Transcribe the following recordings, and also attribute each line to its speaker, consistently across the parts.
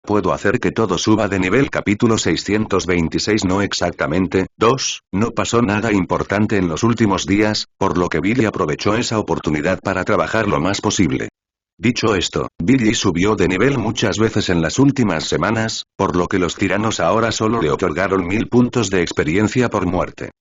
Speaker 1: Puedo hacer que todo suba de nivel. Capítulo 626. No exactamente. 2. No pasó nada importante en los últimos días, por lo que Billy aprovechó esa oportunidad para trabajar lo más posible. Dicho esto, Billy subió de nivel muchas veces en las últimas semanas, por lo que los tiranos ahora solo le otorgaron 1000 puntos de experiencia por muerte.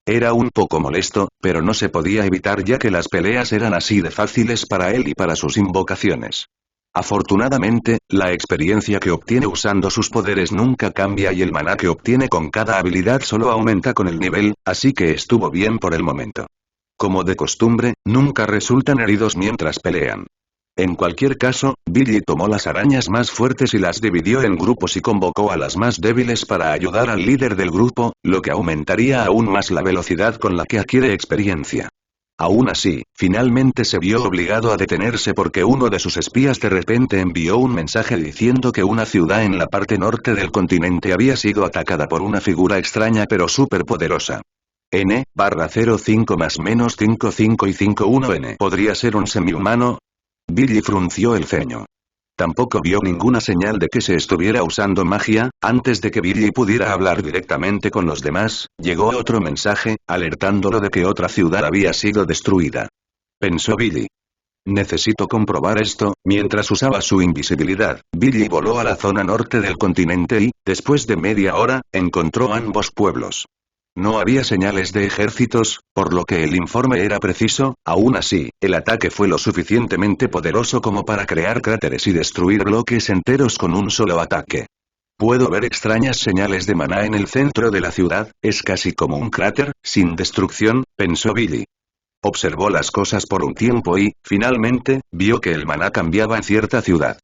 Speaker 1: Era un poco molesto, pero no se podía evitar ya que las peleas eran así de fáciles para él y para sus invocaciones. Afortunadamente, la experiencia que obtiene usando sus poderes nunca cambia y el maná que obtiene con cada habilidad solo aumenta con el nivel, así que estuvo bien por el momento. Como de costumbre, nunca resultan heridos mientras pelean. En cualquier caso, Billy tomó las arañas más fuertes y las dividió en grupos y convocó a las más débiles para ayudar al líder del grupo, lo que aumentaría aún más la velocidad con la que adquiere experiencia. Aún así, finalmente se vio obligado a detenerse porque uno de sus espías de repente envió un mensaje diciendo que una ciudad en la parte norte del continente había sido atacada por una figura extraña pero súper poderosa. N/05 más menos 55 y 51 N. ¿Podría ser un semihumano? Billy frunció el ceño. Tampoco vio ninguna señal de que se estuviera usando magia. Antes de que Billy pudiera hablar directamente con los demás, llegó otro mensaje, alertándolo de que otra ciudad había sido destruida. Pensó Billy. Necesito comprobar esto. Mientras usaba su invisibilidad, Billy voló a la zona norte del continente y, después de media hora, encontró ambos pueblos. No había señales de ejércitos, por lo que el informe era preciso. Aún así, el ataque fue lo suficientemente poderoso como para crear cráteres y destruir bloques enteros con un solo ataque. Puedo ver extrañas señales de maná en el centro de la ciudad, es casi como un cráter, sin destrucción, pensó Billy. Observó las cosas por un tiempo y, finalmente, vio que el maná cambiaba en cierta ciudad.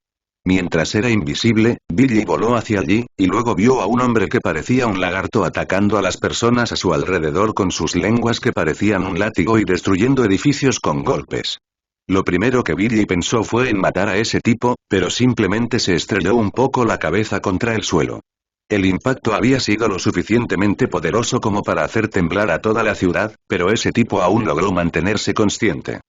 Speaker 1: Mientras era invisible, Billy voló hacia allí, y luego vio a un hombre que parecía un lagarto atacando a las personas a su alrededor con sus lenguas que parecían un látigo y destruyendo edificios con golpes. Lo primero que Billy pensó fue en matar a ese tipo, pero simplemente se estrelló un poco la cabeza contra el suelo. El impacto había sido lo suficientemente poderoso como para hacer temblar a toda la ciudad, pero ese tipo aún logró mantenerse consciente.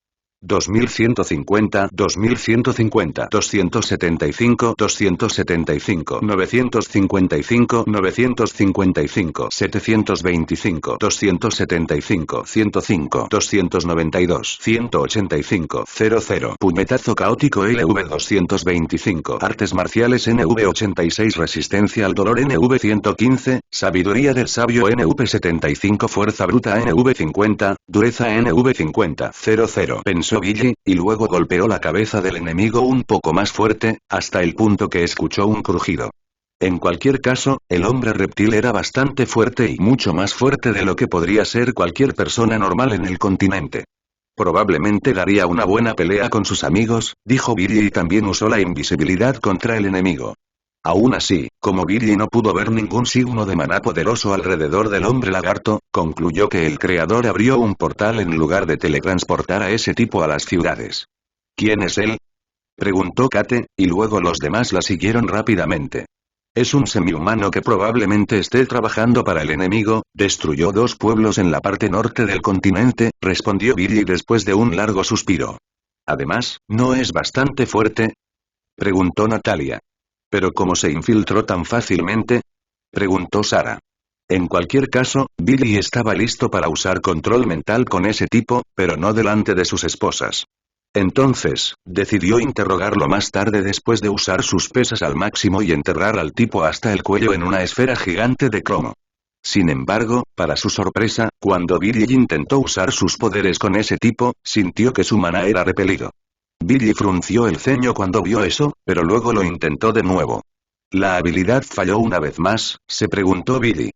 Speaker 1: 2150, 2150, 275, 275, 955, 955, 725, 275, 105, 292, 185, 00. Puñetazo caótico LV 225, artes marciales NV 86, resistencia al dolor NV 115, sabiduría del sabio NV 75, fuerza bruta NV 50, dureza NV 50, 00. Pensó Billy, y luego golpeó la cabeza del enemigo un poco más fuerte, hasta el punto que escuchó un crujido. En cualquier caso, el hombre reptil era bastante fuerte y mucho más fuerte de lo que podría ser cualquier persona normal en el continente. Probablemente daría una buena pelea con sus amigos, dijo Billy y también usó la invisibilidad contra el enemigo. Aún así, como Billy no pudo ver ningún signo de maná poderoso alrededor del hombre lagarto, concluyó que el creador abrió un portal en lugar de teletransportar a ese tipo a las ciudades. ¿Quién es él?, preguntó Kate, y luego los demás la siguieron rápidamente. Es un semihumano que probablemente esté trabajando para el enemigo. Destruyó 2 pueblos en la parte norte del continente, respondió Billy después de un largo suspiro. Además, ¿no es bastante fuerte?, preguntó Natalia. ¿Pero cómo se infiltró tan fácilmente?, preguntó Sara. En cualquier caso, Billy estaba listo para usar control mental con ese tipo, pero no delante de sus esposas. Entonces, decidió interrogarlo más tarde después de usar sus pesas al máximo y enterrar al tipo hasta el cuello en una esfera gigante de cromo. Sin embargo, para su sorpresa, cuando Billy intentó usar sus poderes con ese tipo, sintió que su maná era repelido. Billy frunció el ceño cuando vio eso, pero luego lo intentó de nuevo. ¿La habilidad falló una vez más?, se preguntó Billy.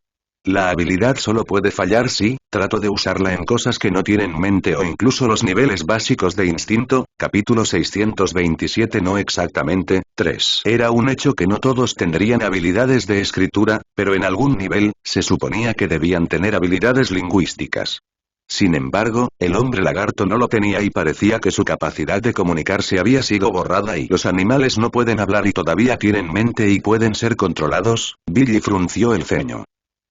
Speaker 1: La habilidad solo puede fallar si trato de usarla en cosas que no tienen mente o incluso los niveles básicos de instinto. Capítulo 627. No exactamente. 3. Era un hecho que no todos tendrían habilidades de escritura, pero en algún nivel, se suponía que debían tener habilidades lingüísticas. Sin embargo, el hombre lagarto no lo tenía y parecía que su capacidad de comunicarse había sido borrada y los animales no pueden hablar y todavía tienen mente y pueden ser controlados. Billy frunció el ceño.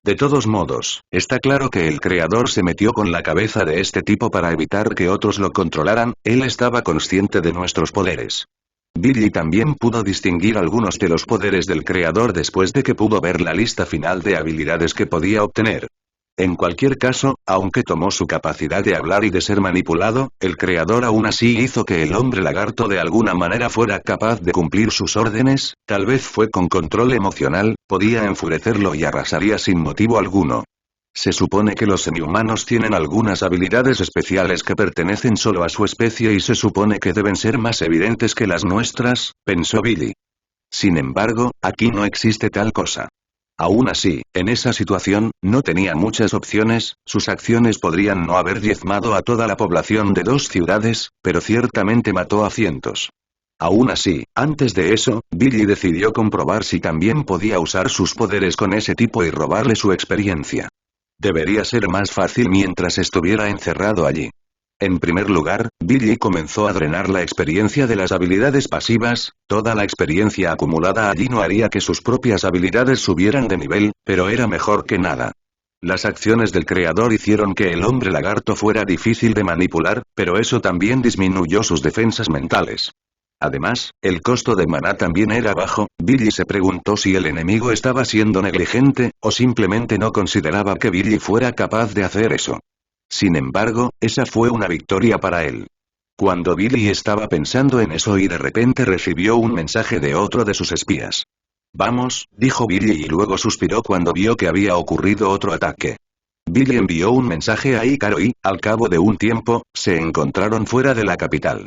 Speaker 1: De todos modos, está claro que el creador se metió con la cabeza de este tipo para evitar que otros lo controlaran. Él estaba consciente de nuestros poderes. Billy también pudo distinguir algunos de los poderes del creador después de que pudo ver la lista final de habilidades que podía obtener. En cualquier caso, aunque tomó su capacidad de hablar y de ser manipulado, el creador aún así hizo que el hombre lagarto de alguna manera fuera capaz de cumplir sus órdenes, tal vez fue con control emocional, podía enfurecerlo y arrasaría sin motivo alguno. Se supone que los semihumanos tienen algunas habilidades especiales que pertenecen solo a su especie y se supone que deben ser más evidentes que las nuestras, pensó Billy. Sin embargo, aquí no existe tal cosa. Aún así, en esa situación, no tenía muchas opciones, sus acciones podrían no haber diezmado a toda la población de 2 ciudades, pero ciertamente mató a cientos. Aún así, antes de eso, Billy decidió comprobar si también podía usar sus poderes con ese tipo y robarle su experiencia. Debería ser más fácil mientras estuviera encerrado allí. En primer lugar, Billy comenzó a drenar la experiencia de las habilidades pasivas, toda la experiencia acumulada allí no haría que sus propias habilidades subieran de nivel, pero era mejor que nada. Las acciones del creador hicieron que el hombre lagarto fuera difícil de manipular, pero eso también disminuyó sus defensas mentales. Además, el costo de maná también era bajo. Billy se preguntó si el enemigo estaba siendo negligente, o simplemente no consideraba que Billy fuera capaz de hacer eso. Sin embargo, esa fue una victoria para él. Cuando Billy estaba pensando en eso y de repente recibió un mensaje de otro de sus espías. Vamos, dijo Billy y luego suspiró cuando vio que había ocurrido otro ataque. Billy envió un mensaje a Ícaro y, al cabo de un tiempo, se encontraron fuera de la capital.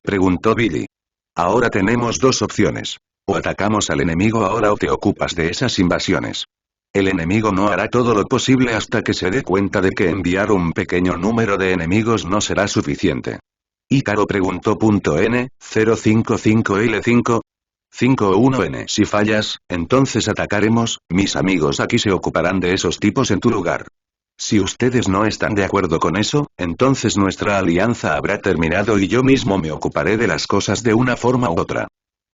Speaker 1: Preguntó Billy. Ahora tenemos 2 opciones. O atacamos al enemigo ahora o te ocupas de esas invasiones. El enemigo no hará todo lo posible hasta que se dé cuenta de que enviar un pequeño número de enemigos no será suficiente. Ícaro preguntó. N, 055L5. 51N. Si fallas, entonces atacaremos, mis amigos aquí se ocuparán de esos tipos en tu lugar. Si ustedes no están de acuerdo con eso, entonces nuestra alianza habrá terminado y yo mismo me ocuparé de las cosas de una forma u otra.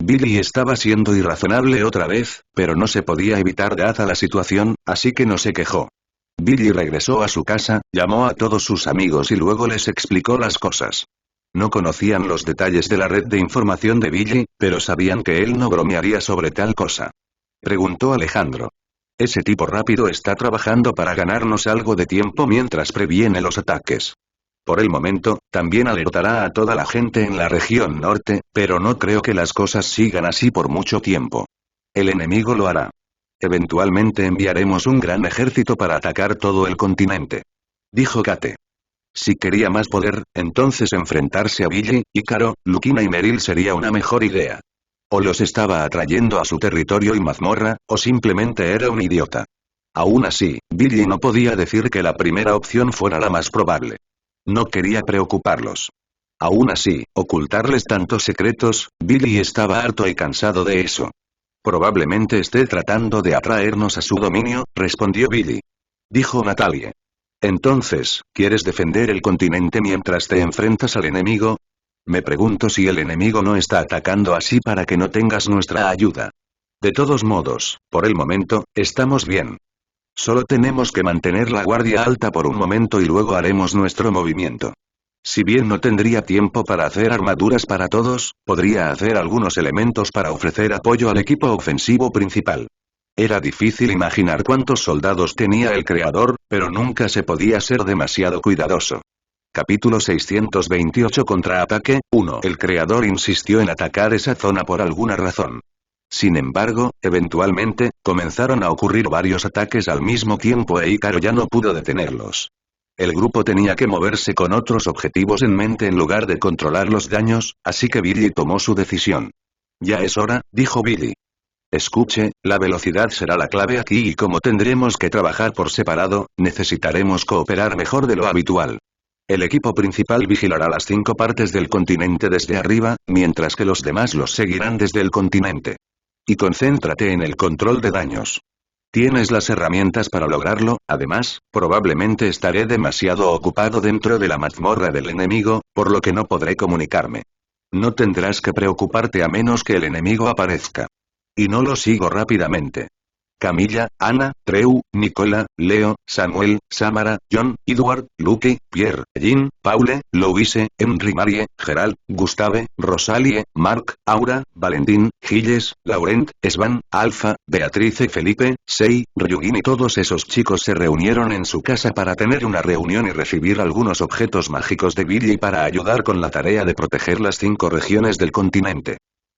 Speaker 1: Billy estaba siendo irrazonable otra vez, pero no se podía evitar dada la situación, así que no se quejó. Billy regresó a su casa, llamó a todos sus amigos y luego les explicó las cosas. No conocían los detalles de la red de información de Billy, pero sabían que él no bromearía sobre tal cosa. Preguntó Alejandro. Ese tipo rápido está trabajando para ganarnos algo de tiempo mientras previene los ataques. Por el momento, también alertará a toda la gente en la región norte, pero no creo que las cosas sigan así por mucho tiempo. El enemigo lo hará. Eventualmente enviaremos un gran ejército para atacar todo el continente. Dijo Kate. Si quería más poder, entonces enfrentarse a Billy, Ícaro, Lucina y Meryl sería una mejor idea. O los estaba atrayendo a su territorio y mazmorra, o simplemente era un idiota. Aún así, Billy no podía decir que la primera opción fuera la más probable. No quería preocuparlos. Aún así, ocultarles tantos secretos, Billy estaba harto y cansado de eso. Probablemente esté tratando de atraernos a su dominio, respondió Billy. Dijo Natalie. Entonces, ¿quieres defender el continente mientras te enfrentas al enemigo? Me pregunto si el enemigo no está atacando así para que no tengas nuestra ayuda. De todos modos, por el momento, estamos bien. Solo tenemos que mantener la guardia alta por un momento y luego haremos nuestro movimiento. Si bien no tendría tiempo para hacer armaduras para todos, podría hacer algunos elementos para ofrecer apoyo al equipo ofensivo principal. Era difícil imaginar cuántos soldados tenía el creador, pero nunca se podía ser demasiado cuidadoso. Capítulo 628 Contraataque, 1. El creador insistió en atacar esa zona por alguna razón. Sin embargo, eventualmente, comenzaron a ocurrir varios ataques al mismo tiempo e Ícaro ya no pudo detenerlos. El grupo tenía que moverse con otros objetivos en mente en lugar de controlar los daños, así que Billy tomó su decisión. Ya es hora, dijo Billy. Escuche, la velocidad será la clave aquí y como tendremos que trabajar por separado, necesitaremos cooperar mejor de lo habitual. El equipo principal vigilará las 5 partes del continente desde arriba, mientras que los demás los seguirán desde el continente. Y concéntrate en el control de daños. Tienes las herramientas para lograrlo, además, probablemente estaré demasiado ocupado dentro de la mazmorra del enemigo, por lo que no podré comunicarme. No tendrás que preocuparte a menos que el enemigo aparezca. Y no lo sigo rápidamente. Camilla, Ana, Treu, Nicola, Leo, Samuel, Samara, John, Edward, Luke, Pierre, Jean, Paule, Louise, Henry Marie, Gerald, Gustave, Rosalie, Marc, Aura, Valentín, Gilles, Laurent, Svan, Alfa, Beatrice, Felipe, Sei, Ryugin y todos esos chicos se reunieron en su casa para tener una reunión y recibir algunos objetos mágicos de Billy para ayudar con la tarea de proteger las 5 regiones del continente.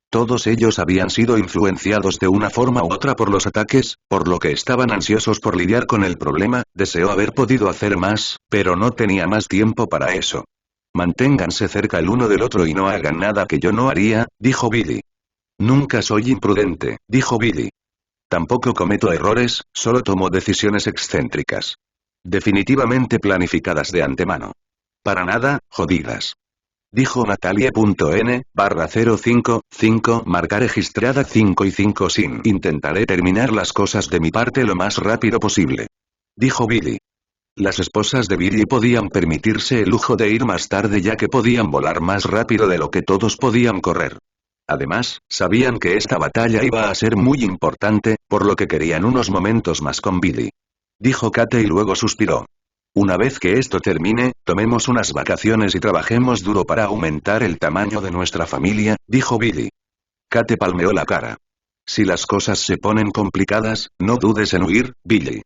Speaker 1: Todos ellos habían sido influenciados de una forma u otra por los ataques, por lo que estaban ansiosos por lidiar con el problema. Deseó haber podido hacer más, pero no tenía más tiempo para eso. Manténganse cerca el uno del otro y no hagan nada que yo no haría, dijo Billy. Nunca soy imprudente, dijo Billy. Tampoco cometo errores, solo tomo decisiones excéntricas. Definitivamente planificadas de antemano. Para nada, jodidas. Dijo Natalie.n/055, marca registrada 5 y 5 sin. Intentaré terminar las cosas de mi parte lo más rápido posible. Dijo Billy. Las esposas de Billy podían permitirse el lujo de ir más tarde ya que podían volar más rápido de lo que todos podían correr. Además, sabían que esta batalla iba a ser muy importante, por lo que querían unos momentos más con Billy. Dijo Kate y luego suspiró. Una vez que esto termine, tomemos unas vacaciones y trabajemos duro para aumentar el tamaño de nuestra familia, dijo Billy. Kate palmeó la cara. Si las cosas se ponen complicadas, no dudes en huir, Billy.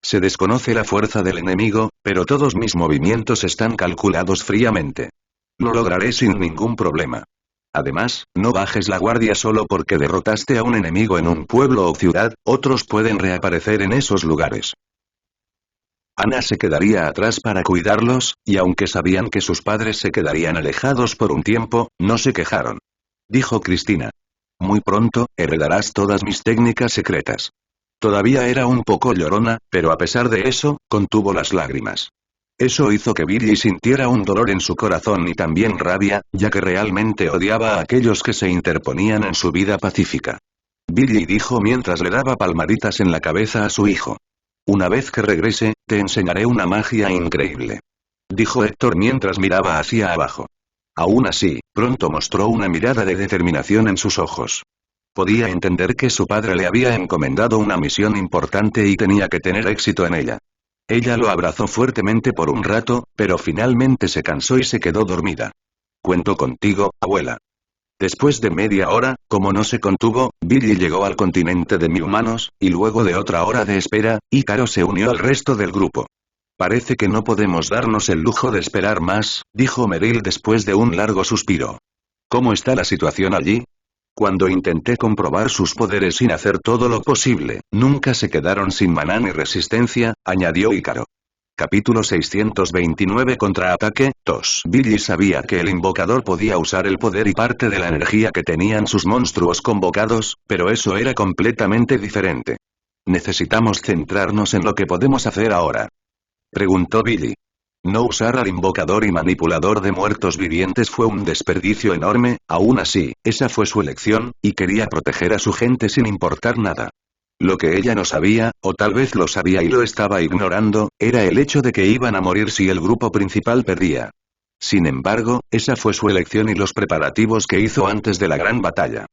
Speaker 1: Se desconoce la fuerza del enemigo, pero todos mis movimientos están calculados fríamente. Lo lograré sin ningún problema. Además, no bajes la guardia solo porque derrotaste a un enemigo en un pueblo o ciudad, otros pueden reaparecer en esos lugares. Ana se quedaría atrás para cuidarlos, y aunque sabían que sus padres se quedarían alejados por un tiempo, no se quejaron. Dijo Cristina. Muy pronto, heredarás todas mis técnicas secretas. Todavía era un poco llorona, pero a pesar de eso, contuvo las lágrimas. Eso hizo que Billy sintiera un dolor en su corazón y también rabia, ya que realmente odiaba a aquellos que se interponían en su vida pacífica. Billy dijo mientras le daba palmaditas en la cabeza a su hijo. Una vez que regrese, te enseñaré una magia increíble. Dijo Héctor mientras miraba hacia abajo. Aún así, pronto mostró una mirada de determinación en sus ojos. Podía entender que su padre le había encomendado una misión importante y tenía que tener éxito en ella. Ella lo abrazó fuertemente por un rato, pero finalmente se cansó y se quedó dormida. Cuento contigo, abuela. Después de media hora, como no se contuvo, Billy llegó al continente de mi-humanos, y luego de otra hora de espera, Ícaro se unió al resto del grupo. Parece que no podemos darnos el lujo de esperar más, dijo Meryl después de un largo suspiro. ¿Cómo está la situación allí? Cuando intenté comprobar sus poderes sin hacer todo lo posible, nunca se quedaron sin maná ni resistencia, añadió Ícaro. Capítulo 629 Contraataque, tos. Billy sabía que el invocador podía usar el poder y parte de la energía que tenían sus monstruos convocados, pero eso era completamente diferente. Necesitamos centrarnos en lo que podemos hacer ahora. Preguntó Billy. No usar al invocador y manipulador de muertos vivientes fue un desperdicio enorme, aún así, esa fue su elección, y quería proteger a su gente sin importar nada. Lo que ella no sabía, o tal vez lo sabía y lo estaba ignorando, era el hecho de que iban a morir si el grupo principal perdía. Sin embargo, esa fue su elección y los preparativos que hizo antes de la gran batalla.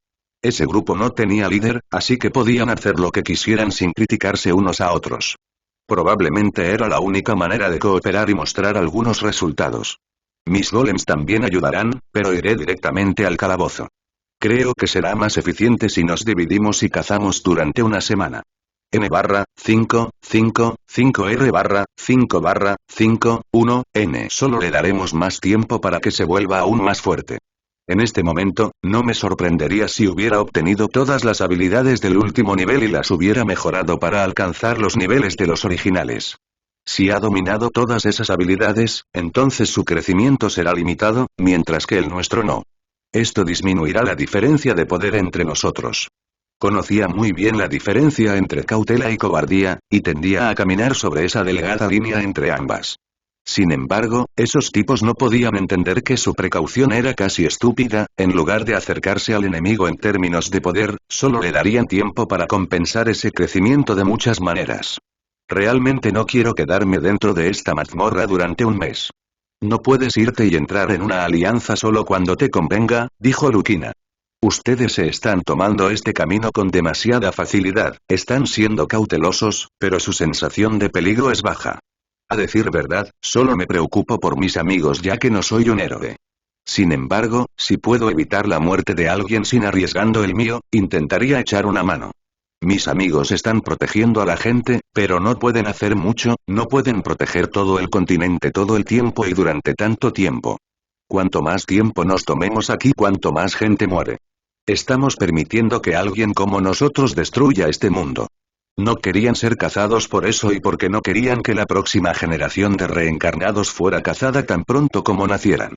Speaker 1: Ese grupo no tenía líder, así que podían hacer lo que quisieran sin criticarse unos a otros. Probablemente era la única manera de cooperar y mostrar algunos resultados. Mis golems también ayudarán, pero iré directamente al calabozo. Creo que será más eficiente si nos dividimos y cazamos durante una semana. N/555R/5/5-1N. Solo le daremos más tiempo para que se vuelva aún más fuerte. En este momento, no me sorprendería si hubiera obtenido todas las habilidades del último nivel y las hubiera mejorado para alcanzar los niveles de los originales. Si ha dominado todas esas habilidades, entonces su crecimiento será limitado, mientras que el nuestro no. Esto disminuirá la diferencia de poder entre nosotros. Conocía muy bien la diferencia entre cautela y cobardía, y tendía a caminar sobre esa delgada línea entre ambas. Sin embargo, esos tipos no podían entender que su precaución era casi estúpida. En lugar de acercarse al enemigo en términos de poder, solo le darían tiempo para compensar ese crecimiento de muchas maneras. Realmente no quiero quedarme dentro de esta mazmorra durante un mes. No puedes irte y entrar en una alianza solo cuando te convenga, dijo Lucina. Ustedes se están tomando este camino con demasiada facilidad, están siendo cautelosos, pero su sensación de peligro es baja. A decir verdad, solo me preocupo por mis amigos ya que no soy un héroe. Sin embargo, si puedo evitar la muerte de alguien sin arriesgando el mío, intentaría echar una mano. Mis amigos están protegiendo a la gente, pero no pueden hacer mucho, no pueden proteger todo el continente todo el tiempo y durante tanto tiempo. Cuanto más tiempo nos tomemos aquí, cuanto más gente muere. Estamos permitiendo que alguien como nosotros destruya este mundo. No querían ser cazados por eso y porque no querían que la próxima generación de reencarnados fuera cazada tan pronto como nacieran.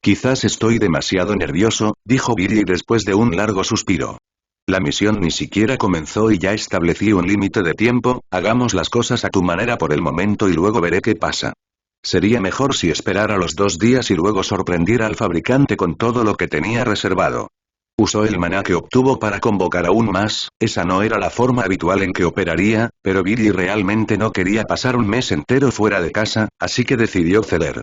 Speaker 1: Quizás estoy demasiado nervioso, dijo Billy después de un largo suspiro. La misión ni siquiera comenzó y ya establecí un límite de tiempo, hagamos las cosas a tu manera por el momento y luego veré qué pasa. Sería mejor si esperara los 2 días y luego sorprendiera al fabricante con todo lo que tenía reservado. Usó el maná que obtuvo para convocar aún más, esa no era la forma habitual en que operaría, pero Billy realmente no quería pasar un mes entero fuera de casa, así que decidió ceder.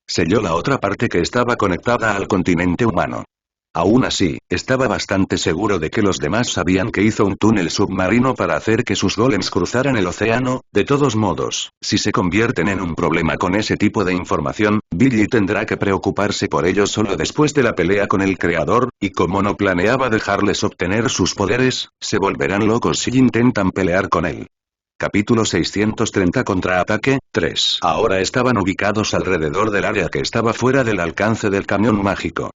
Speaker 1: Selló la otra parte que estaba conectada al continente humano. Aún así, estaba bastante seguro de que los demás sabían que hizo un túnel submarino para hacer que sus golems cruzaran el océano. De todos modos, si se convierten en un problema con ese tipo de información, Billy tendrá que preocuparse por ellos solo después de la pelea con el creador, y como no planeaba dejarles obtener sus poderes, se volverán locos si intentan pelear con él. Capítulo 630 Contraataque, 3. Ahora estaban ubicados alrededor del área que estaba fuera del alcance del camión mágico.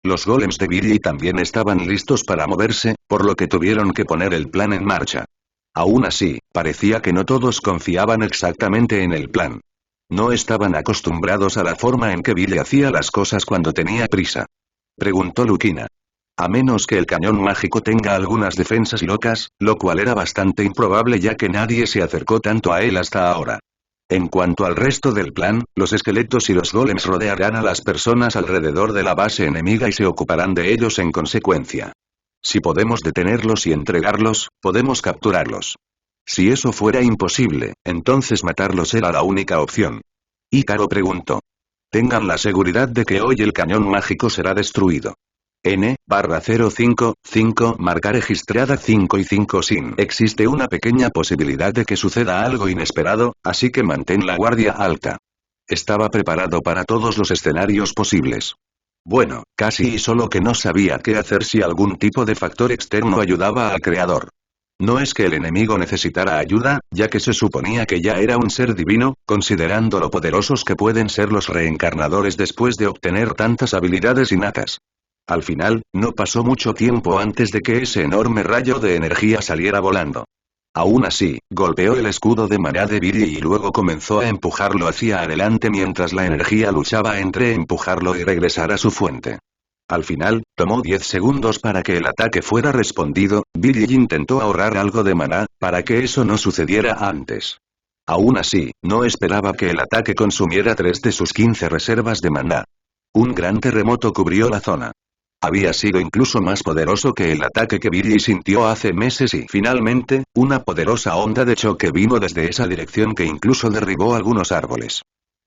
Speaker 1: Los golems de Billy también estaban listos para moverse, por lo que tuvieron que poner el plan en marcha. Aún así, parecía que no todos confiaban exactamente en el plan. No estaban acostumbrados a la forma en que Billy hacía las cosas cuando tenía prisa. Preguntó Lucina. A menos que el cañón mágico tenga algunas defensas locas, lo cual era bastante improbable ya que nadie se acercó tanto a él hasta ahora. En cuanto al resto del plan, los esqueletos y los golems rodearán a las personas alrededor de la base enemiga y se ocuparán de ellos en consecuencia. Si podemos detenerlos y entregarlos, podemos capturarlos. Si eso fuera imposible, entonces matarlos era la única opción. Ícaro preguntó. Tengan la seguridad de que hoy el cañón mágico será destruido. N/055, marca registrada 5 y 5 sin. Existe una pequeña posibilidad de que suceda algo inesperado, así que mantén la guardia alta. Estaba preparado para todos los escenarios posibles. Bueno, casi y solo que no sabía qué hacer si algún tipo de factor externo ayudaba al creador. No es que el enemigo necesitara ayuda, ya que se suponía que ya era un ser divino, considerando lo poderosos que pueden ser los reencarnadores después de obtener tantas habilidades innatas. Al final, no pasó mucho tiempo antes de que ese enorme rayo de energía saliera volando. Aún así, golpeó el escudo de maná de Billy y luego comenzó a empujarlo hacia adelante mientras la energía luchaba entre empujarlo y regresar a su fuente. Al final, tomó 10 segundos para que el ataque fuera respondido. Billy intentó ahorrar algo de maná, para que eso no sucediera antes. Aún así, no esperaba que el ataque consumiera 3 de sus 15 reservas de maná. Un gran terremoto cubrió la zona. Había sido incluso más poderoso que el ataque que Billy sintió hace meses y finalmente, una poderosa onda de choque vino desde esa dirección que incluso derribó algunos árboles.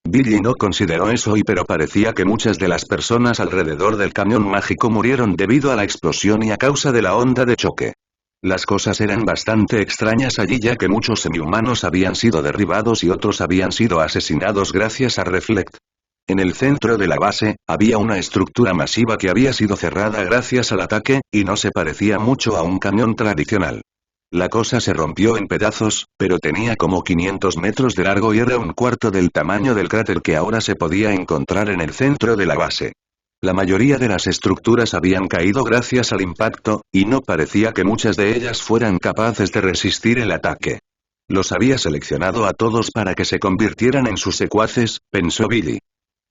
Speaker 1: Billy no consideró eso pero parecía que muchas de las personas alrededor del camión mágico murieron debido a la explosión y a causa de la onda de choque. Las cosas eran bastante extrañas allí ya que muchos semihumanos habían sido derribados y otros habían sido asesinados gracias a Reflect. En el centro de la base, había una estructura masiva que había sido cerrada gracias al ataque, y no se parecía mucho a un camión tradicional. La cosa se rompió en pedazos, pero tenía como 500 metros de largo y era un cuarto del tamaño del cráter que ahora se podía encontrar en el centro de la base. La mayoría de las estructuras habían caído gracias al impacto, y no parecía que muchas de ellas fueran capaces de resistir el ataque. Los había seleccionado a todos para que se convirtieran en sus secuaces, pensó Billy.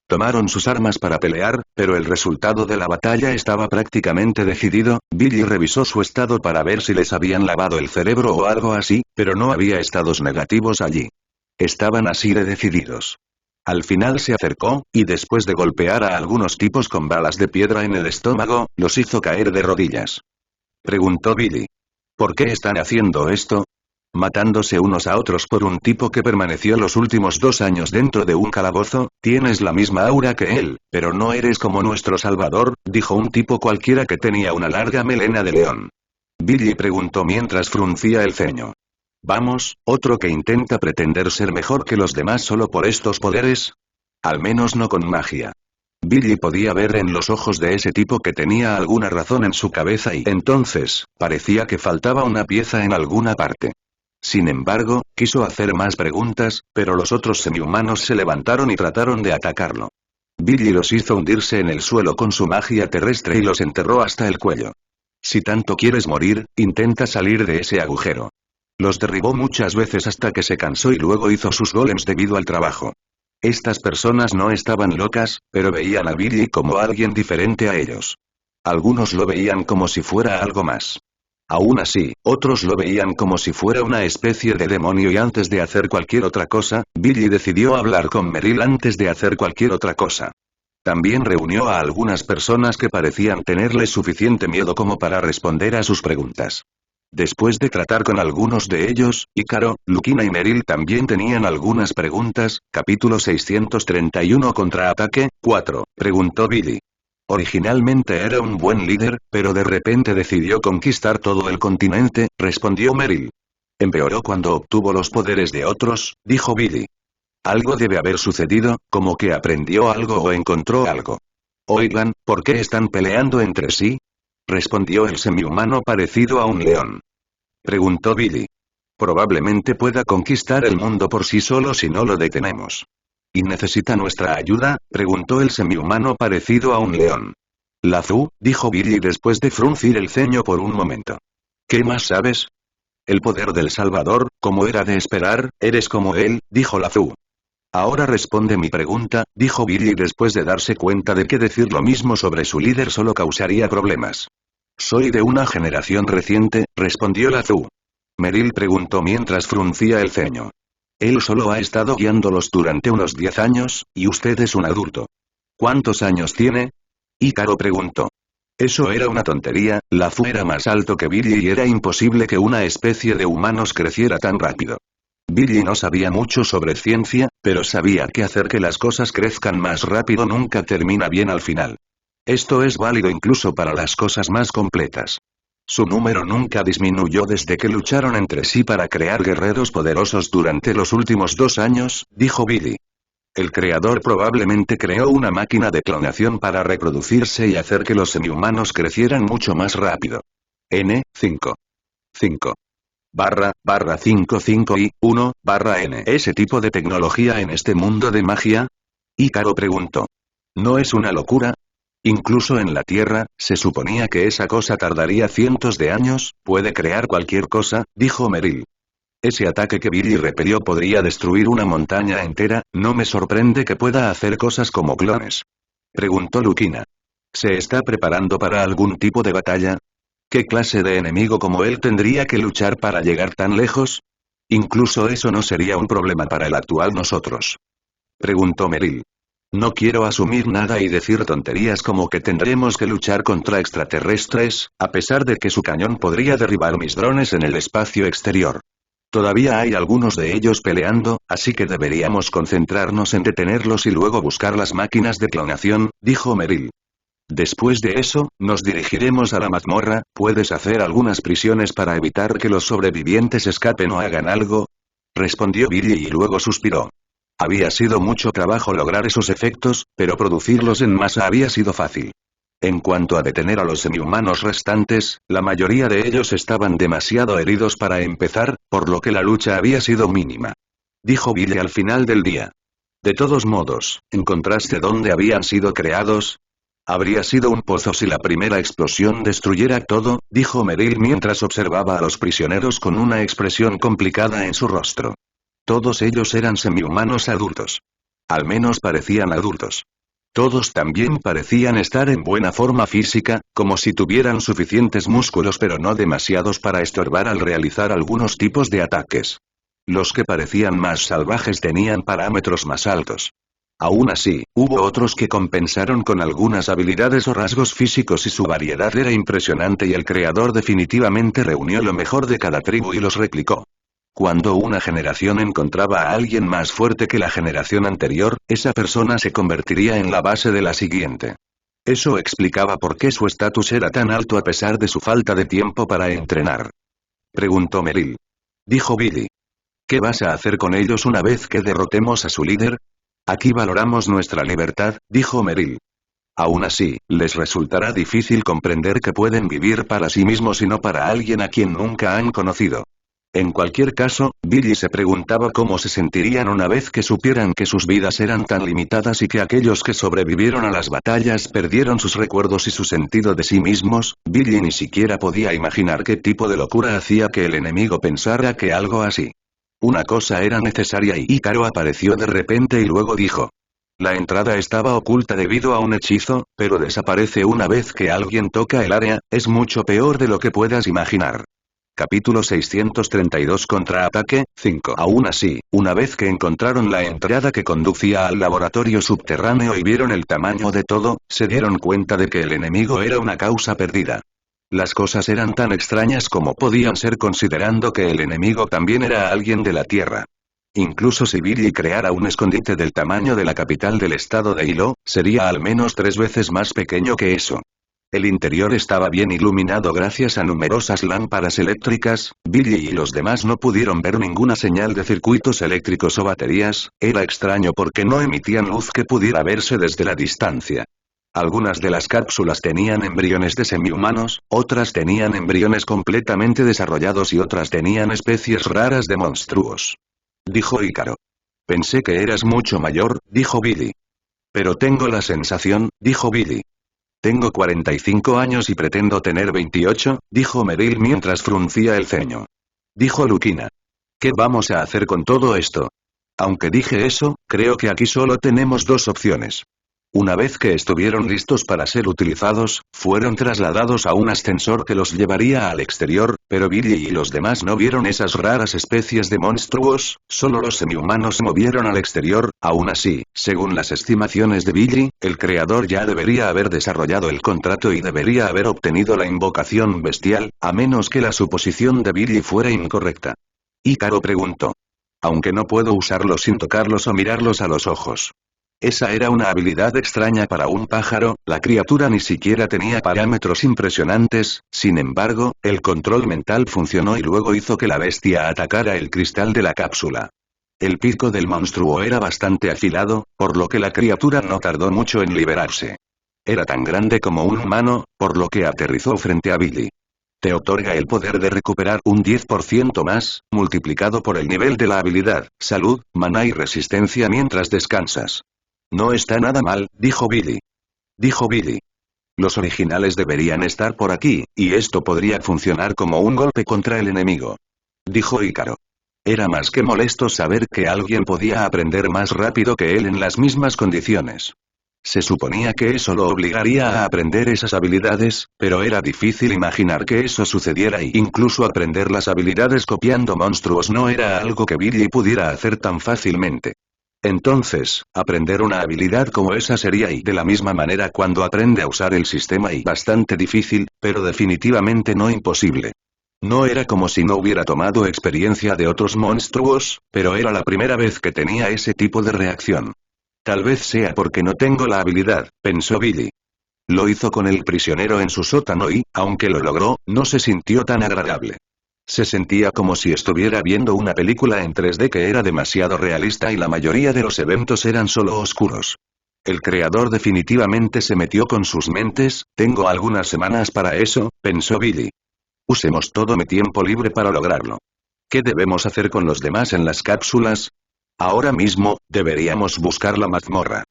Speaker 1: Tomaron sus armas para pelear, pero el resultado de la batalla estaba prácticamente decidido. Billy revisó su estado para ver si les habían lavado el cerebro o algo así, pero no había estados negativos allí. Estaban así de decididos. Al final se acercó, y después de golpear a algunos tipos con balas de piedra en el estómago, los hizo caer de rodillas. Preguntó Billy. ¿Por qué están haciendo esto? matándose unos a otros por un tipo que permaneció los últimos 2 años dentro de un calabozo. Tienes la misma aura que él, pero no eres como nuestro salvador, dijo un tipo cualquiera que tenía una larga melena de león. Billy preguntó mientras fruncía el ceño. Vamos, otro que intenta pretender ser mejor que los demás solo por estos poderes. Al menos no con magia. Billy podía ver en los ojos de ese tipo que tenía alguna razón en su cabeza y entonces, parecía que faltaba una pieza en alguna parte. Sin embargo, quiso hacer más preguntas, pero los otros semihumanos se levantaron y trataron de atacarlo. Billy los hizo hundirse en el suelo con su magia terrestre y los enterró hasta el cuello. Si tanto quieres morir, intenta salir de ese agujero. Los derribó muchas veces hasta que se cansó y luego hizo sus golems debido al trabajo. Estas personas no estaban locas, pero veían a Billy como alguien diferente a ellos. Algunos lo veían como si fuera algo más. Aún así, otros lo veían como si fuera una especie de demonio y antes de hacer cualquier otra cosa, Billy decidió hablar con Meryl antes de hacer cualquier otra cosa. También reunió a algunas personas que parecían tenerle suficiente miedo como para responder a sus preguntas. Después de tratar con algunos de ellos, Ícaro, Lukina y Meryl también tenían algunas preguntas. Capítulo 631 Contraataque, 4, preguntó Billy. Originalmente era un buen líder, pero de repente decidió conquistar todo el continente, respondió Meryl. Empeoró cuando obtuvo los poderes de otros, dijo Billy. Algo debe haber sucedido, como que aprendió algo o encontró algo. Oigan, ¿por qué están peleando entre sí? Respondió el semihumano parecido a un león. Preguntó Billy. Probablemente pueda conquistar el mundo por sí solo si no lo detenemos. ¿Y necesita nuestra ayuda? Preguntó el semihumano parecido a un león. Lazu, dijo Billy después de fruncir el ceño por un momento. ¿Qué más sabes? El poder del Salvador, como era de esperar, eres como él, dijo Lazu. Ahora responde mi pregunta, dijo Billy después de darse cuenta de que decir lo mismo sobre su líder solo causaría problemas. Soy de una generación reciente, respondió Lazu. Meryl preguntó mientras fruncía el ceño. Él solo ha estado guiándolos durante unos 10 años, y usted es un adulto. ¿Cuántos años tiene? Ícaro preguntó. Eso era una tontería, Lazu era más alto que Billy y era imposible que una especie de humanos creciera tan rápido. Billy no sabía mucho sobre ciencia, pero sabía que hacer que las cosas crezcan más rápido nunca termina bien al final. Esto es válido incluso para las cosas más completas. Su número nunca disminuyó desde que lucharon entre sí para crear guerreros poderosos durante los últimos 2 años, dijo Billy. El creador probablemente creó una máquina de clonación para reproducirse y hacer que los semihumanos crecieran mucho más rápido. N5. 5. // 55 y 1 /n. ¿Ese tipo de tecnología en este mundo de magia? Ícaro preguntó. ¿No es una locura? Incluso en la Tierra, se suponía que esa cosa tardaría cientos de años, puede crear cualquier cosa, dijo Meryl. Ese ataque que Billy repelió podría destruir una montaña entera, no me sorprende que pueda hacer cosas como clones. Preguntó Lukina. ¿Se está preparando para algún tipo de batalla? ¿Qué clase de enemigo como él tendría que luchar para llegar tan lejos? Incluso eso no sería un problema para el actual nosotros. Preguntó Meryl. No quiero asumir nada y decir tonterías como que tendremos que luchar contra extraterrestres, a pesar de que su cañón podría derribar mis drones en el espacio exterior. Todavía hay algunos de ellos peleando, así que deberíamos concentrarnos en detenerlos y luego buscar las máquinas de clonación, dijo Meryl. Después de eso, nos dirigiremos a la mazmorra. ¿Puedes hacer algunas prisiones para evitar que los sobrevivientes escapen o hagan algo? Respondió Billy y luego suspiró. Había sido mucho trabajo lograr esos efectos, pero producirlos en masa había sido fácil. En cuanto a detener a los semihumanos restantes, la mayoría de ellos estaban demasiado heridos para empezar, por lo que la lucha había sido mínima. Dijo Billy al final del día. De todos modos, ¿encontraste dónde habían sido creados? Habría sido un pozo si la primera explosión destruyera todo, dijo Meryl mientras observaba a los prisioneros con una expresión complicada en su rostro. Todos ellos eran semihumanos adultos. Al menos parecían adultos. Todos también parecían estar en buena forma física, como si tuvieran suficientes músculos pero no demasiados para estorbar al realizar algunos tipos de ataques. Los que parecían más salvajes tenían parámetros más altos. Aún así, hubo otros que compensaron con algunas habilidades o rasgos físicos y su variedad era impresionante y el creador definitivamente reunió lo mejor de cada tribu y los replicó. Cuando una generación encontraba a alguien más fuerte que la generación anterior, esa persona se convertiría en la base de la siguiente. Eso explicaba por qué su estatus era tan alto a pesar de su falta de tiempo para entrenar. Preguntó Meryl. Dijo Billy. ¿Qué vas a hacer con ellos una vez que derrotemos a su líder? Aquí valoramos nuestra libertad, dijo Meryl. Aún así, les resultará difícil comprender que pueden vivir para sí mismos y no para alguien a quien nunca han conocido. En cualquier caso, Billy se preguntaba cómo se sentirían una vez que supieran que sus vidas eran tan limitadas y que aquellos que sobrevivieron a las batallas perdieron sus recuerdos y su sentido de sí mismos. Billy ni siquiera podía imaginar qué tipo de locura hacía que el enemigo pensara que algo así. Una cosa era necesaria y Ícaro apareció de repente y luego dijo. La entrada estaba oculta debido a un hechizo, pero desaparece una vez que alguien toca el área, es mucho peor de lo que puedas imaginar. Capítulo 632 Contraataque, 5. Aún así, una vez que encontraron la entrada que conducía al laboratorio subterráneo y vieron el tamaño de todo, se dieron cuenta de que el enemigo era una causa perdida. Las cosas eran tan extrañas como podían ser considerando que el enemigo también era alguien de la Tierra. Incluso si Billy creara un escondite del tamaño de la capital del estado de Hilo, sería al menos 3 veces más pequeño que eso. El interior estaba bien iluminado gracias a numerosas lámparas eléctricas. Billy y los demás no pudieron ver ninguna señal de circuitos eléctricos o baterías. Era extraño porque no emitían luz que pudiera verse desde la distancia. Algunas de las cápsulas tenían embriones de semihumanos, otras tenían embriones completamente desarrollados y otras tenían especies raras de monstruos. Dijo Ícaro. Pensé que eras mucho mayor, dijo Billy. Pero tengo la sensación, dijo Billy. Tengo 45 años y pretendo tener 28, dijo Meryl mientras fruncía el ceño. Dijo Lukina. ¿Qué vamos a hacer con todo esto? Aunque dije eso, creo que aquí solo tenemos 2 opciones. Una vez que estuvieron listos para ser utilizados, fueron trasladados a un ascensor que los llevaría al exterior, pero Billy y los demás no vieron esas raras especies de monstruos, solo los semihumanos se movieron al exterior. Aún así, según las estimaciones de Billy, el creador ya debería haber desarrollado el contrato y debería haber obtenido la invocación bestial, a menos que la suposición de Billy fuera incorrecta. Ícaro preguntó. Aunque no puedo usarlos sin tocarlos o mirarlos a los ojos. Esa era una habilidad extraña para un pájaro, la criatura ni siquiera tenía parámetros impresionantes, sin embargo, el control mental funcionó y luego hizo que la bestia atacara el cristal de la cápsula. El pico del monstruo era bastante afilado, por lo que la criatura no tardó mucho en liberarse. Era tan grande como un humano, por lo que aterrizó frente a Billy. Te otorga el poder de recuperar un 10% más, multiplicado por el nivel de la habilidad, salud, maná y resistencia mientras descansas. No está nada mal, dijo Billy. Dijo Billy. Los originales deberían estar por aquí, y esto podría funcionar como un golpe contra el enemigo. Dijo Ícaro. Era más que molesto saber que alguien podía aprender más rápido que él en las mismas condiciones. Se suponía que eso lo obligaría a aprender esas habilidades, pero era difícil imaginar que eso sucediera y incluso aprender las habilidades copiando monstruos no era algo que Billy pudiera hacer tan fácilmente. Entonces, aprender una habilidad como esa sería y de la misma manera cuando aprende a usar el sistema y bastante difícil, pero definitivamente no imposible. No era como si no hubiera tomado experiencia de otros monstruos, pero era la primera vez que tenía ese tipo de reacción. Tal vez sea porque no tengo la habilidad, pensó Billy. Lo hizo con el prisionero en su sótano y, aunque lo logró, no se sintió tan agradable. Se sentía como si estuviera viendo una película en 3D que era demasiado realista y la mayoría de los eventos eran solo oscuros. El creador definitivamente se metió con sus mentes. Tengo algunas semanas para eso, pensó Billy. Usemos todo mi tiempo libre para lograrlo. ¿Qué debemos hacer con los demás en las cápsulas? Ahora mismo, deberíamos buscar la mazmorra.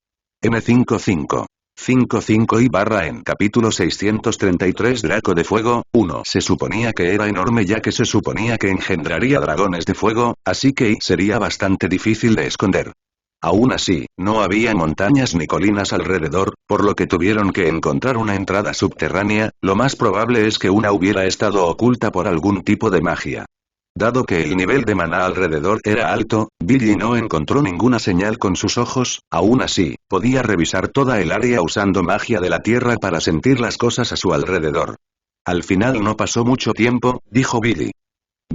Speaker 1: M55. 55 y barra en capítulo 633 Draco de Fuego, 1. Se suponía que era enorme ya que se suponía que engendraría dragones de fuego, así que sería bastante difícil de esconder. Aún así, no había montañas ni colinas alrededor, por lo que tuvieron que encontrar una entrada subterránea. Lo más probable es que una hubiera estado oculta por algún tipo de magia. Dado que el nivel de maná alrededor era alto, Billy no encontró ninguna señal con sus ojos. Aún así, podía revisar toda el área usando magia de la tierra para sentir las cosas a su alrededor. Al final no pasó mucho tiempo, dijo Billy.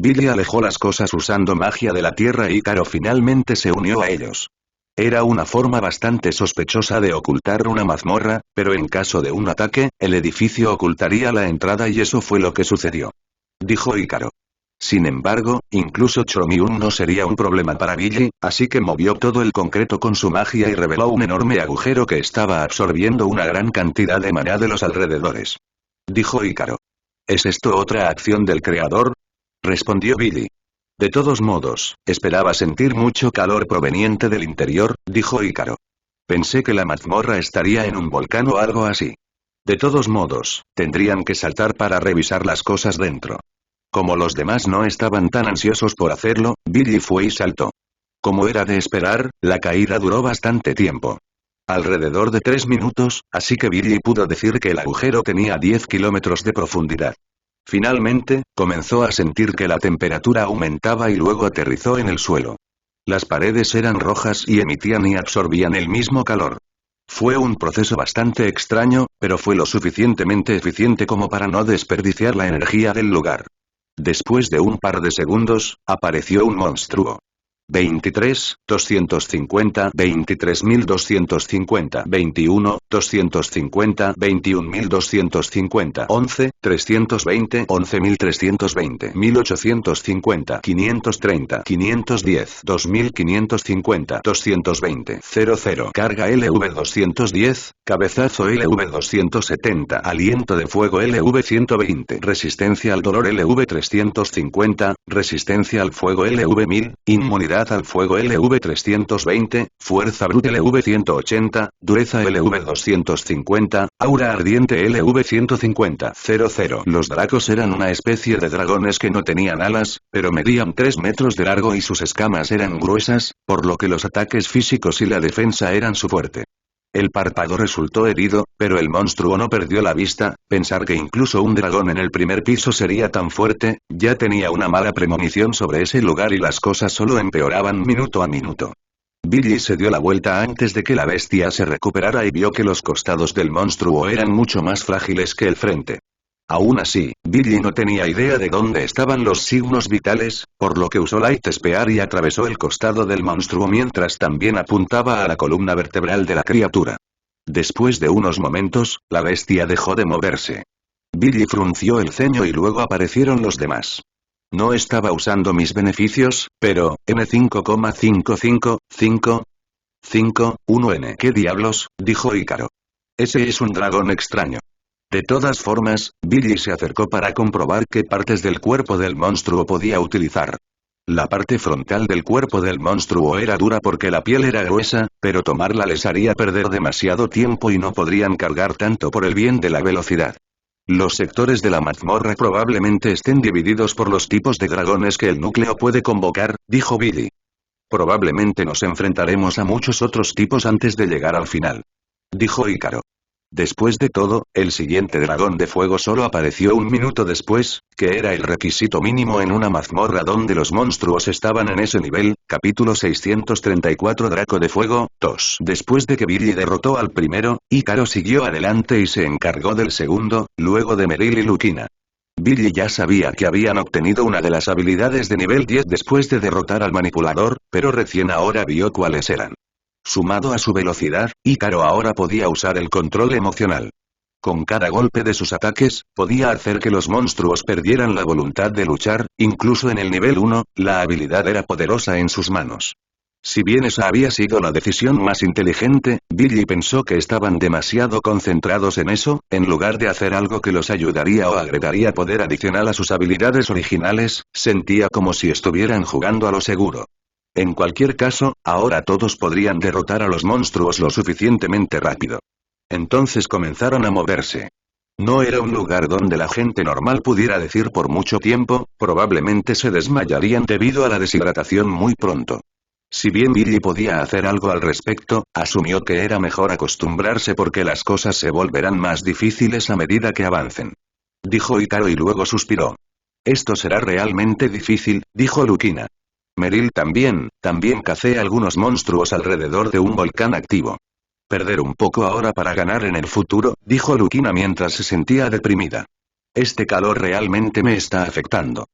Speaker 1: Billy alejó las cosas usando magia de la tierra y Ícaro finalmente se unió a ellos. Era una forma bastante sospechosa de ocultar una mazmorra, pero en caso de un ataque, el edificio ocultaría la entrada y eso fue lo que sucedió. Dijo Ícaro. Sin embargo, incluso Chromium no sería un problema para Billy, así que movió todo el concreto con su magia y reveló un enorme agujero que estaba absorbiendo una gran cantidad de maná de los alrededores. Dijo Ícaro. ¿Es esto otra acción del creador? Respondió Billy. De todos modos, esperaba sentir mucho calor proveniente del interior, dijo Ícaro. Pensé que la mazmorra estaría en un volcán o algo así. De todos modos, tendrían que saltar para revisar las cosas dentro. Como los demás no estaban tan ansiosos por hacerlo, Billy fue y saltó. Como era de esperar, la caída duró bastante tiempo. Alrededor de 3 minutos, así que Billy pudo decir que el agujero tenía 10 kilómetros de profundidad. Finalmente, comenzó a sentir que la temperatura aumentaba y luego aterrizó en el suelo. Las paredes eran rojas y emitían y absorbían el mismo calor. Fue un proceso bastante extraño, pero fue lo suficientemente eficiente como para no desperdiciar la energía del lugar. Después de un par de segundos, apareció un monstruo. 23, 250, 23.250, 21, 250, 21.250, 11, 320, 11.320, 1.850, 530, 510, 2.550, 220, 00. Carga LV210, cabezazo LV270, aliento de fuego LV120, resistencia al dolor LV350, resistencia al fuego LV1000, inmunidad al fuego LV320, fuerza bruta LV180, dureza LV250, aura ardiente LV150, 00. Los dracos eran una especie de dragones que no tenían alas, pero medían 3 metros de largo y sus escamas eran gruesas, por lo que los ataques físicos y la defensa eran su fuerte. El párpado resultó herido, pero el monstruo no perdió la vista. Pensar que incluso un dragón en el primer piso sería tan fuerte, ya tenía una mala premonición sobre ese lugar y las cosas solo empeoraban minuto a minuto. Billy se dio la vuelta antes de que la bestia se recuperara y vio que los costados del monstruo eran mucho más frágiles que el frente. Aún así, Billy no tenía idea de dónde estaban los signos vitales, por lo que usó Light Spear y atravesó el costado del monstruo mientras también apuntaba a la columna vertebral de la criatura. Después de unos momentos, la bestia dejó de moverse. Billy frunció el ceño y luego aparecieron los demás. No estaba usando mis beneficios, pero, N5,555,1N. ¿Qué diablos? Dijo Ícaro. Ese es un dragón extraño. De todas formas, Billy se acercó para comprobar qué partes del cuerpo del monstruo podía utilizar. La parte frontal del cuerpo del monstruo era dura porque la piel era gruesa, pero tomarla les haría perder demasiado tiempo y no podrían cargar tanto por el bien de la velocidad. Los sectores de la mazmorra probablemente estén divididos por los tipos de dragones que el núcleo puede convocar, dijo Billy. Probablemente nos enfrentaremos a muchos otros tipos antes de llegar al final. Dijo Ícaro. Después de todo, el siguiente dragón de fuego solo apareció un minuto después, que era el requisito mínimo en una mazmorra donde los monstruos estaban en ese nivel. Capítulo 634 Draco de Fuego, 2. Después de que Billy derrotó al primero, Ícaro siguió adelante y se encargó del segundo, luego de Meryl y Lucina. Billy ya sabía que habían obtenido una de las habilidades de nivel 10 después de derrotar al manipulador, pero recién ahora vio cuáles eran. Sumado a su velocidad, Ícaro ahora podía usar el control emocional. Con cada golpe de sus ataques, podía hacer que los monstruos perdieran la voluntad de luchar. Incluso en el nivel 1, la habilidad era poderosa en sus manos. Si bien esa había sido la decisión más inteligente, Billy pensó que estaban demasiado concentrados en eso, en lugar de hacer algo que los ayudaría o agregaría poder adicional a sus habilidades originales. Sentía como si estuvieran jugando a lo seguro. En cualquier caso, ahora todos podrían derrotar a los monstruos lo suficientemente rápido. Entonces comenzaron a moverse. No era un lugar donde la gente normal pudiera decir por mucho tiempo, probablemente se desmayarían debido a la deshidratación muy pronto. Si bien Billy podía hacer algo al respecto, asumió que era mejor acostumbrarse porque las cosas se volverán más difíciles a medida que avancen. Dijo Ícaro y luego suspiró. Esto será realmente difícil, dijo Lucina. Meryl también cacé algunos monstruos alrededor de un volcán activo. Perder un poco ahora para ganar en el futuro, dijo Lucina mientras se sentía deprimida. Este calor realmente me está afectando.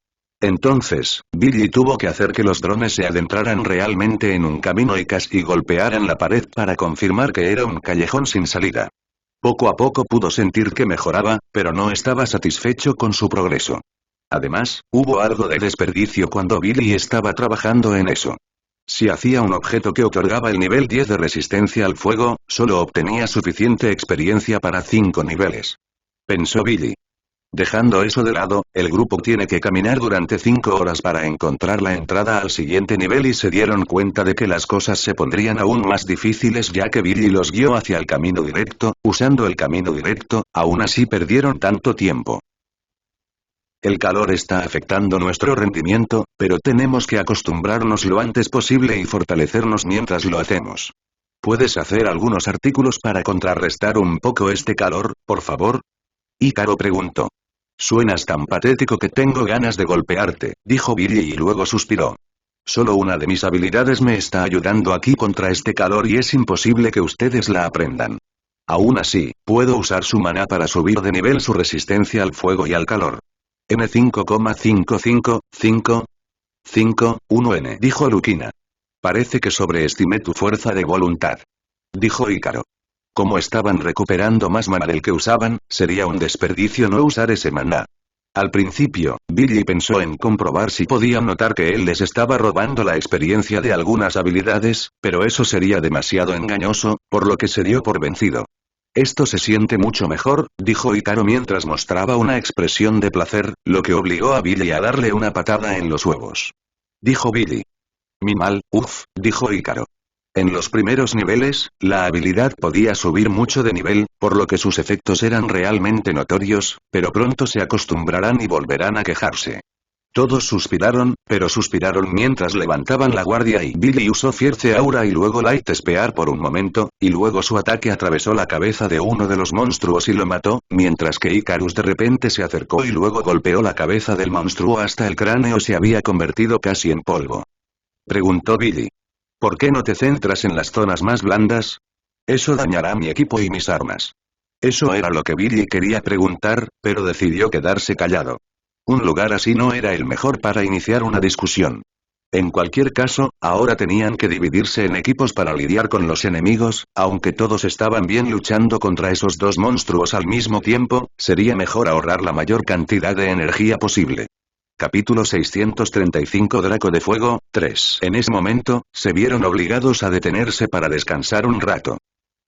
Speaker 1: Entonces, Billy tuvo que hacer que los drones se adentraran realmente en un camino y casi golpearan la pared para confirmar que era un callejón sin salida. Poco a poco pudo sentir que mejoraba, pero no estaba satisfecho con su progreso. Además, hubo algo de desperdicio cuando Billy estaba trabajando en eso. Si hacía un objeto que otorgaba el nivel 10 de resistencia al fuego, solo obtenía suficiente experiencia para 5 niveles. Pensó Billy. Dejando eso de lado, el grupo tiene que caminar durante 5 horas para encontrar la entrada al siguiente nivel y se dieron cuenta de que las cosas se pondrían aún más difíciles ya que Billy los guió hacia el camino directo, usando el camino directo, aún así perdieron tanto tiempo. El calor está afectando nuestro rendimiento, pero tenemos que acostumbrarnos lo antes posible y fortalecernos mientras lo hacemos. ¿Puedes hacer algunos artículos para contrarrestar un poco este calor, por favor? Hikaru preguntó. Suenas tan patético que tengo ganas de golpearte, dijo Billy y luego suspiró. Solo una de mis habilidades me está ayudando aquí contra este calor y es imposible que ustedes la aprendan. Aún así, puedo usar su maná para subir de nivel su resistencia al fuego y al calor. N5,55551N dijo Lukina. Parece que sobreestimé tu fuerza de voluntad. Dijo Hikaru. Como estaban recuperando más maná del que usaban, sería un desperdicio no usar ese maná. Al principio, Billy pensó en comprobar si podía notar que él les estaba robando la experiencia de algunas habilidades, pero eso sería demasiado engañoso, por lo que se dio por vencido. Esto se siente mucho mejor, dijo Hikaru mientras mostraba una expresión de placer, lo que obligó a Billy a darle una patada en los huevos. Dijo Billy. Mi mal, dijo Hikaru. En los primeros niveles, la habilidad podía subir mucho de nivel, por lo que sus efectos eran realmente notorios, pero pronto se acostumbrarán y volverán a quejarse. Todos suspiraron, pero suspiraron mientras levantaban la guardia y Billy usó Fierce Aura y luego Light Spear por un momento, y luego su ataque atravesó la cabeza de uno de los monstruos y lo mató, mientras que Icarus de repente se acercó y luego golpeó la cabeza del monstruo hasta el cráneo se había convertido casi en polvo. Preguntó Billy. ¿Por qué no te centras en las zonas más blandas? Eso dañará mi equipo y mis armas. Eso era lo que Billy quería preguntar, pero decidió quedarse callado. Un lugar así no era el mejor para iniciar una discusión. En cualquier caso, ahora tenían que dividirse en equipos para lidiar con los enemigos, aunque todos estaban bien luchando contra esos dos monstruos al mismo tiempo, sería mejor ahorrar la mayor cantidad de energía posible. Capítulo 635 Draco de Fuego, 3. En ese momento, se vieron obligados a detenerse para descansar un rato.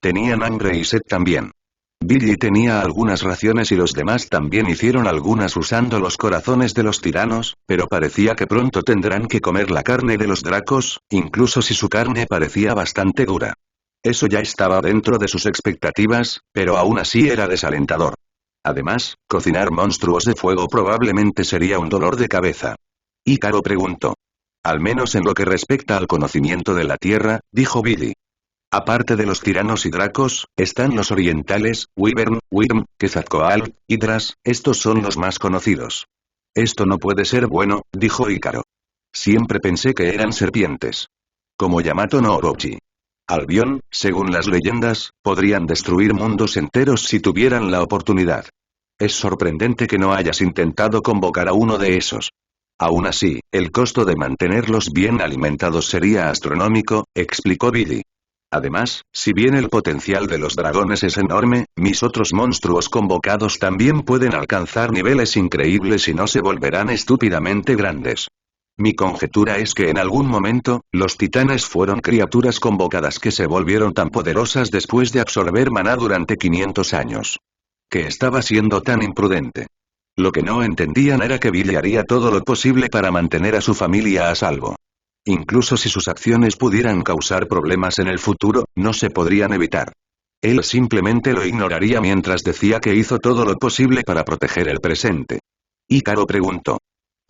Speaker 1: Tenían hambre y sed también. Billy tenía algunas raciones y los demás también hicieron algunas usando los corazones de los tiranos, pero parecía que pronto tendrán que comer la carne de los dracos, incluso si su carne parecía bastante dura. Eso ya estaba dentro de sus expectativas, pero aún así era desalentador. Además, cocinar monstruos de fuego probablemente sería un dolor de cabeza. Hikaru preguntó. Al menos en lo que respecta al conocimiento de la tierra, dijo Billy. Aparte de los tiranos y dracos, están los orientales, Wyvern, Wyrm, Quetzalcóatl, Hidras, estos son los más conocidos. Esto no puede ser bueno, dijo Hikaru. Siempre pensé que eran serpientes. Como Yamato no Orochi. Albion, según las leyendas, podrían destruir mundos enteros si tuvieran la oportunidad. Es sorprendente que no hayas intentado convocar a uno de esos. Aún así, el costo de mantenerlos bien alimentados sería astronómico, explicó Billy. Además, si bien el potencial de los dragones es enorme, mis otros monstruos convocados también pueden alcanzar niveles increíbles y no se volverán estúpidamente grandes. Mi conjetura es que en algún momento, los titanes fueron criaturas convocadas que se volvieron tan poderosas después de absorber maná durante 500 años. Que estaba siendo tan imprudente. Lo que no entendían era que Billy haría todo lo posible para mantener a su familia a salvo. Incluso si sus acciones pudieran causar problemas en el futuro, no se podrían evitar. Él simplemente lo ignoraría mientras decía que hizo todo lo posible para proteger el presente. Hikaru preguntó.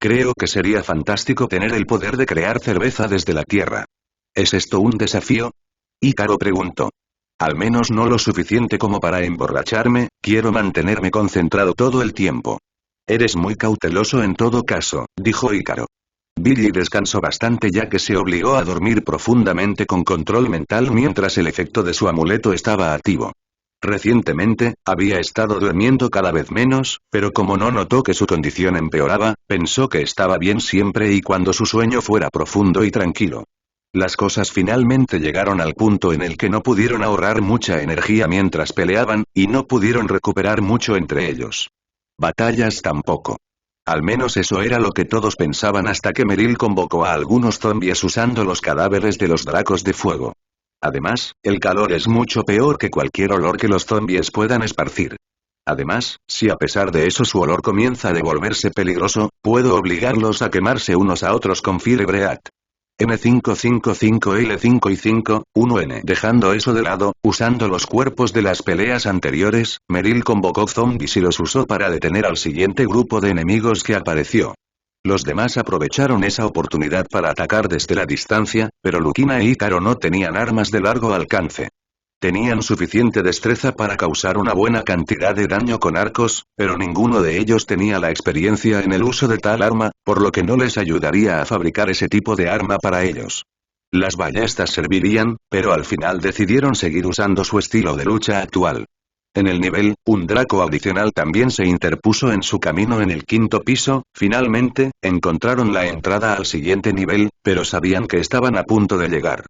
Speaker 1: Creo que sería fantástico tener el poder de crear cerveza desde la tierra. ¿Es esto un desafío? Hikaru preguntó. Al menos no lo suficiente como para emborracharme, quiero mantenerme concentrado todo el tiempo. Eres muy cauteloso en todo caso, dijo Hikaru. Billy descansó bastante ya que se obligó a dormir profundamente con control mental mientras el efecto de su amuleto estaba activo. Recientemente, había estado durmiendo cada vez menos, pero como no notó que su condición empeoraba, pensó que estaba bien siempre y cuando su sueño fuera profundo y tranquilo. Las cosas finalmente llegaron al punto en el que no pudieron ahorrar mucha energía mientras peleaban, y no pudieron recuperar mucho entre ellos. Batallas tampoco. Al menos eso era lo que todos pensaban hasta que Meryl convocó a algunos zombies usando los cadáveres de los dracos de fuego. Además, el calor es mucho peor que cualquier olor que los zombies puedan esparcir. Además, si a pesar de eso su olor comienza a devolverse peligroso, puedo obligarlos a quemarse unos a otros con Firebreath. M555L5 y 5, 1N. Dejando eso de lado, usando los cuerpos de las peleas anteriores, Meryl convocó zombies y los usó para detener al siguiente grupo de enemigos que apareció. Los demás aprovecharon esa oportunidad para atacar desde la distancia, pero Lukina e Ícaro no tenían armas de largo alcance. Tenían suficiente destreza para causar una buena cantidad de daño con arcos, pero ninguno de ellos tenía la experiencia en el uso de tal arma, por lo que no les ayudaría a fabricar ese tipo de arma para ellos. Las ballestas servirían, pero al final decidieron seguir usando su estilo de lucha actual. En el nivel, un Draco adicional también se interpuso en su camino en el 5.º piso. Finalmente, encontraron la entrada al siguiente nivel, pero sabían que estaban a punto de llegar.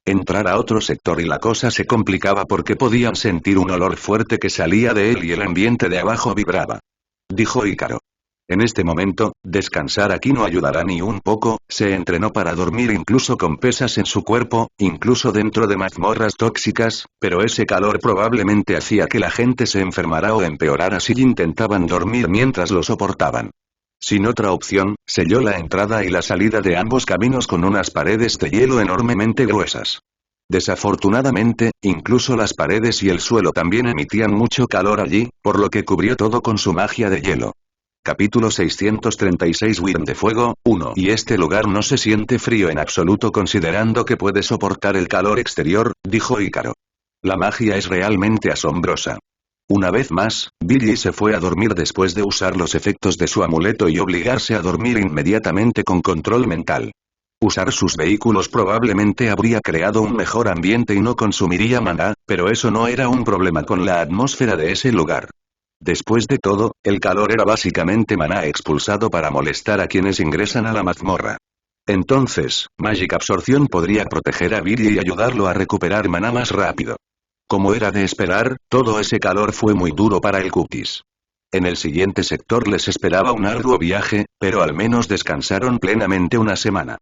Speaker 1: Entrar a otro sector y la cosa se complicaba porque podían sentir un olor fuerte que salía de él y el ambiente de abajo vibraba. Dijo Ícaro. En este momento, descansar aquí no ayudará ni un poco. Se entrenó para dormir incluso con pesas en su cuerpo, incluso dentro de mazmorras tóxicas, pero ese calor probablemente hacía que la gente se enfermara o empeorara si intentaban dormir mientras lo soportaban. Sin otra opción, selló la entrada y la salida de ambos caminos con unas paredes de hielo enormemente gruesas. Desafortunadamente, incluso las paredes y el suelo también emitían mucho calor allí, por lo que cubrió todo con su magia de hielo. Capítulo 636 Wind de Fuego, 1. Y este lugar no se siente frío en absoluto considerando que puede soportar el calor exterior, dijo Ícaro. La magia es realmente asombrosa. Una vez más, Billy se fue a dormir después de usar los efectos de su amuleto y obligarse a dormir inmediatamente con control mental. Usar sus vehículos probablemente habría creado un mejor ambiente y no consumiría maná, pero eso no era un problema con la atmósfera de ese lugar. Después de todo, el calor era básicamente maná expulsado para molestar a quienes ingresan a la mazmorra. Entonces, Magic Absorción podría proteger a Billy y ayudarlo a recuperar maná más rápido. Como era de esperar, todo ese calor fue muy duro para el Cookies. En el siguiente sector les esperaba un arduo viaje, pero al menos descansaron plenamente una semana.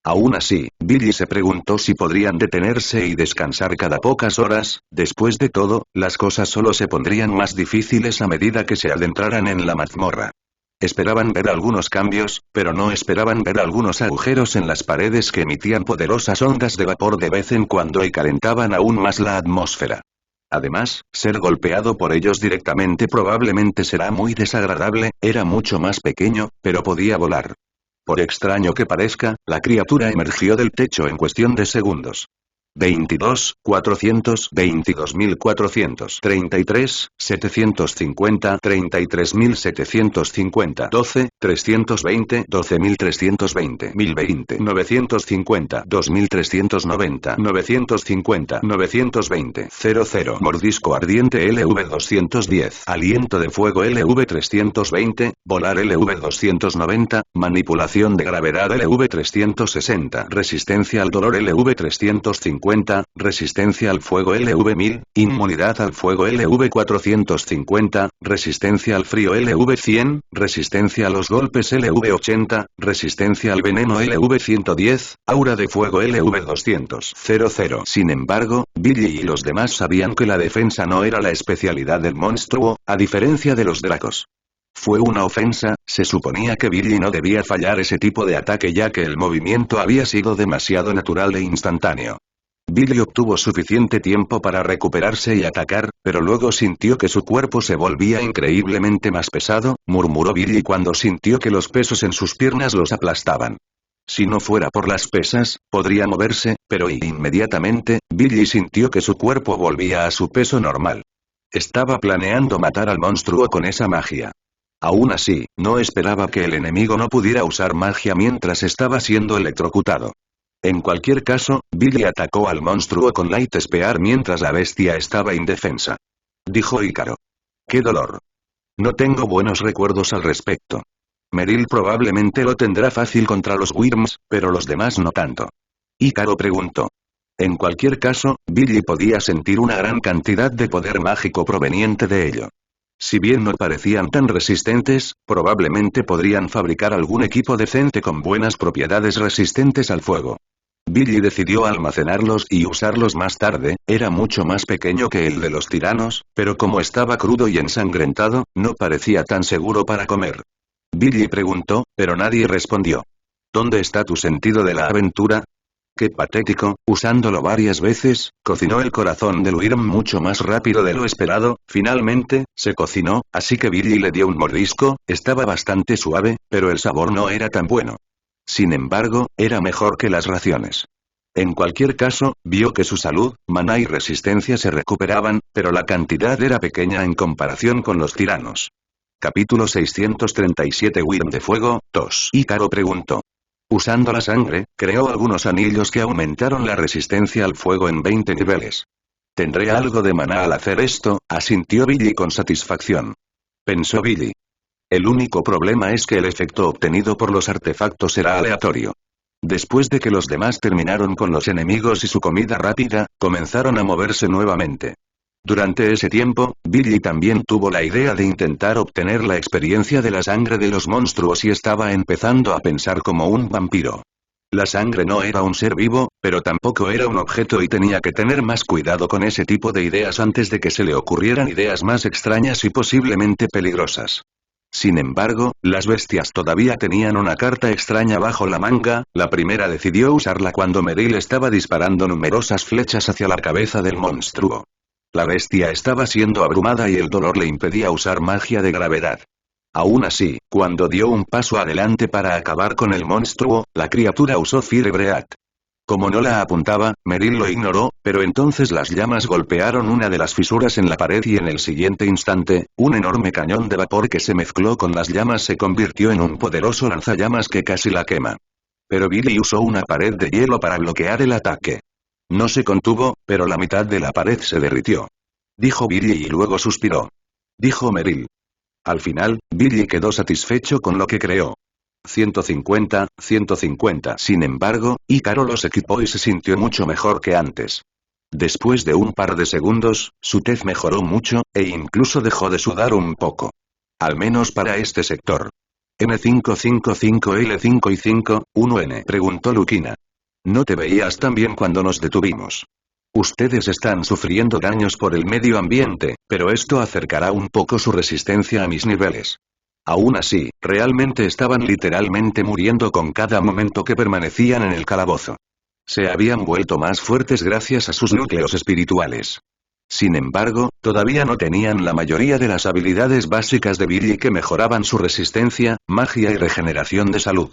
Speaker 1: Aún así, Billy se preguntó si podrían detenerse y descansar cada pocas horas. Después de todo, las cosas solo se pondrían más difíciles a medida que se adentraran en la mazmorra. Esperaban ver algunos cambios, pero no esperaban ver algunos agujeros en las paredes que emitían poderosas ondas de vapor de vez en cuando y calentaban aún más la atmósfera. Además, ser golpeado por ellos directamente probablemente será muy desagradable. Era mucho más pequeño, pero podía volar. Por extraño que parezca, la criatura emergió del techo en cuestión de segundos. 22.422.433, 750, 12, 320, 12.320, 1020, 950, 2.390, 950, 920, 00. Mordisco ardiente LV210, aliento de fuego LV320, volar LV290, manipulación de gravedad LV360, resistencia al dolor LV350, resistencia al fuego LV1000, inmunidad al fuego LV450, resistencia al frío LV100, resistencia a los golpes LV80, resistencia al veneno LV110, aura de fuego LV200. 00. Sin embargo, Billy y los demás sabían que la defensa no era la especialidad del monstruo, a diferencia de los dracos. Fue una ofensa. Se suponía que Billy no debía fallar ese tipo de ataque ya que el movimiento había sido demasiado natural e instantáneo. Billy obtuvo suficiente tiempo para recuperarse y atacar, pero luego sintió que su cuerpo se volvía increíblemente más pesado, murmuró Billy cuando sintió que los pesos en sus piernas los aplastaban. Si no fuera por las pesas, podría moverse, pero inmediatamente, Billy sintió que su cuerpo volvía a su peso normal. Estaba planeando matar al monstruo con esa magia. Aún así, no esperaba que el enemigo no pudiera usar magia mientras estaba siendo electrocutado. En cualquier caso, Billy atacó al monstruo con Light Spear mientras la bestia estaba indefensa. dijo Hikaru. ¡Qué dolor! No tengo buenos recuerdos al respecto. Meryl probablemente lo tendrá fácil contra los Wyrms, pero los demás no tanto. Hikaru preguntó. En cualquier caso, Billy podía sentir una gran cantidad de poder mágico proveniente de ello. Si bien no parecían tan resistentes, probablemente podrían fabricar algún equipo decente con buenas propiedades resistentes al fuego. Billy decidió almacenarlos y usarlos más tarde. Era mucho más pequeño que el de los tiranos, pero como estaba crudo y ensangrentado, no parecía tan seguro para comer. Billy preguntó, pero nadie respondió. ¿Dónde está tu sentido de la aventura? Qué patético, usándolo varias veces, cocinó el corazón del Wyrm mucho más rápido de lo esperado. Finalmente, se cocinó, así que Billy le dio un mordisco. Estaba bastante suave, pero el sabor no era tan bueno. Sin embargo, era mejor que las raciones. En cualquier caso, vio que su salud, maná y resistencia se recuperaban, pero la cantidad era pequeña en comparación con los tiranos. Capítulo 637 Wyrm de Fuego, 2. Hikaru preguntó. Usando la sangre, creó algunos anillos que aumentaron la resistencia al fuego en 20 niveles. ¿Tendré algo de maná al hacer esto?, asintió Billy con satisfacción. Pensó Billy. El único problema es que el efecto obtenido por los artefactos era aleatorio. Después de que los demás terminaron con los enemigos y su comida rápida, comenzaron a moverse nuevamente. Durante ese tiempo, Billy también tuvo la idea de intentar obtener la experiencia de la sangre de los monstruos y estaba empezando a pensar como un vampiro. La sangre no era un ser vivo, pero tampoco era un objeto y tenía que tener más cuidado con ese tipo de ideas antes de que se le ocurrieran ideas más extrañas y posiblemente peligrosas. Sin embargo, las bestias todavía tenían una carta extraña bajo la manga. La primera decidió usarla cuando Meryl estaba disparando numerosas flechas hacia la cabeza del monstruo. La bestia estaba siendo abrumada y el dolor le impedía usar magia de gravedad. Aún así, cuando dio un paso adelante para acabar con el monstruo, la criatura usó Fire Breath. Como no la apuntaba, Meryl lo ignoró, pero entonces las llamas golpearon una de las fisuras en la pared y en el siguiente instante, un enorme cañón de vapor que se mezcló con las llamas se convirtió en un poderoso lanzallamas que casi la quema. Pero Billy usó una pared de hielo para bloquear el ataque. No se contuvo, pero la mitad de la pared se derritió. Dijo Billy y luego suspiró. Dijo Meryl. Al final, Billy quedó satisfecho con lo que creó. 150, 150. Sin embargo, Hikaru los equipó y se sintió mucho mejor que antes. Después de un par de segundos, su tez mejoró mucho, e incluso dejó de sudar un poco. Al menos para este sector. N555L5 y 5, 1N, preguntó Lukina. No te veías tan bien cuando nos detuvimos. Ustedes están sufriendo daños por el medio ambiente, pero esto acercará un poco su resistencia a mis niveles. Aún así, realmente estaban literalmente muriendo con cada momento que permanecían en el calabozo. Se habían vuelto más fuertes gracias a sus núcleos espirituales. Sin embargo, todavía no tenían la mayoría de las habilidades básicas de Billy que mejoraban su resistencia, magia y regeneración de salud.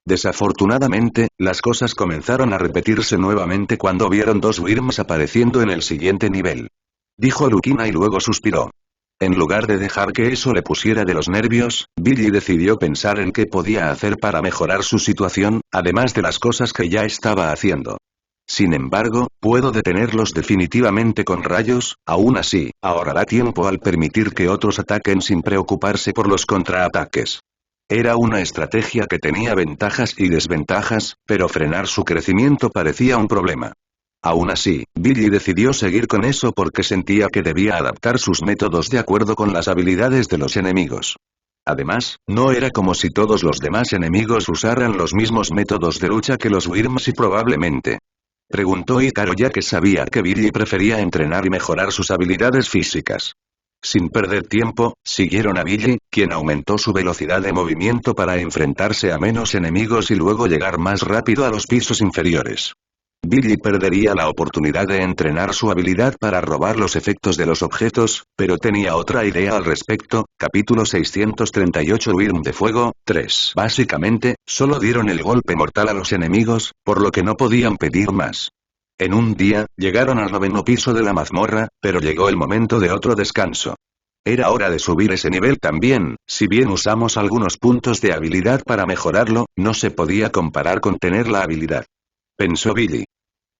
Speaker 1: Desafortunadamente, las cosas comenzaron a repetirse nuevamente cuando vieron dos Wyrms apareciendo en el siguiente nivel. Dijo Lukina y luego suspiró. En lugar de dejar que eso le pusiera de los nervios, Billy decidió pensar en qué podía hacer para mejorar su situación, además de las cosas que ya estaba haciendo. Sin embargo, puedo detenerlos definitivamente con rayos. Aún así, ahorrará tiempo al permitir que otros ataquen sin preocuparse por los contraataques. Era una estrategia que tenía ventajas y desventajas, pero frenar su crecimiento parecía un problema. Aún así, Billy decidió seguir con eso porque sentía que debía adaptar sus métodos de acuerdo con las habilidades de los enemigos. Además, no era como si todos los demás enemigos usaran los mismos métodos de lucha que los Wyrms y probablemente. Preguntó Hikaru ya que sabía que Billy prefería entrenar y mejorar sus habilidades físicas. Sin perder tiempo, siguieron a Billy, quien aumentó su velocidad de movimiento para enfrentarse a menos enemigos y luego llegar más rápido a los pisos inferiores. Billy perdería la oportunidad de entrenar su habilidad para robar los efectos de los objetos, pero tenía otra idea al respecto. Capítulo 638 Wyrm de Fuego, 3. Básicamente, solo dieron el golpe mortal a los enemigos, por lo que no podían pedir más. En un día, llegaron al 9º piso de la mazmorra, pero llegó el momento de otro descanso. Era hora de subir ese nivel también. Si bien usamos algunos puntos de habilidad para mejorarlo, no se podía comparar con tener la habilidad. Pensó Billy.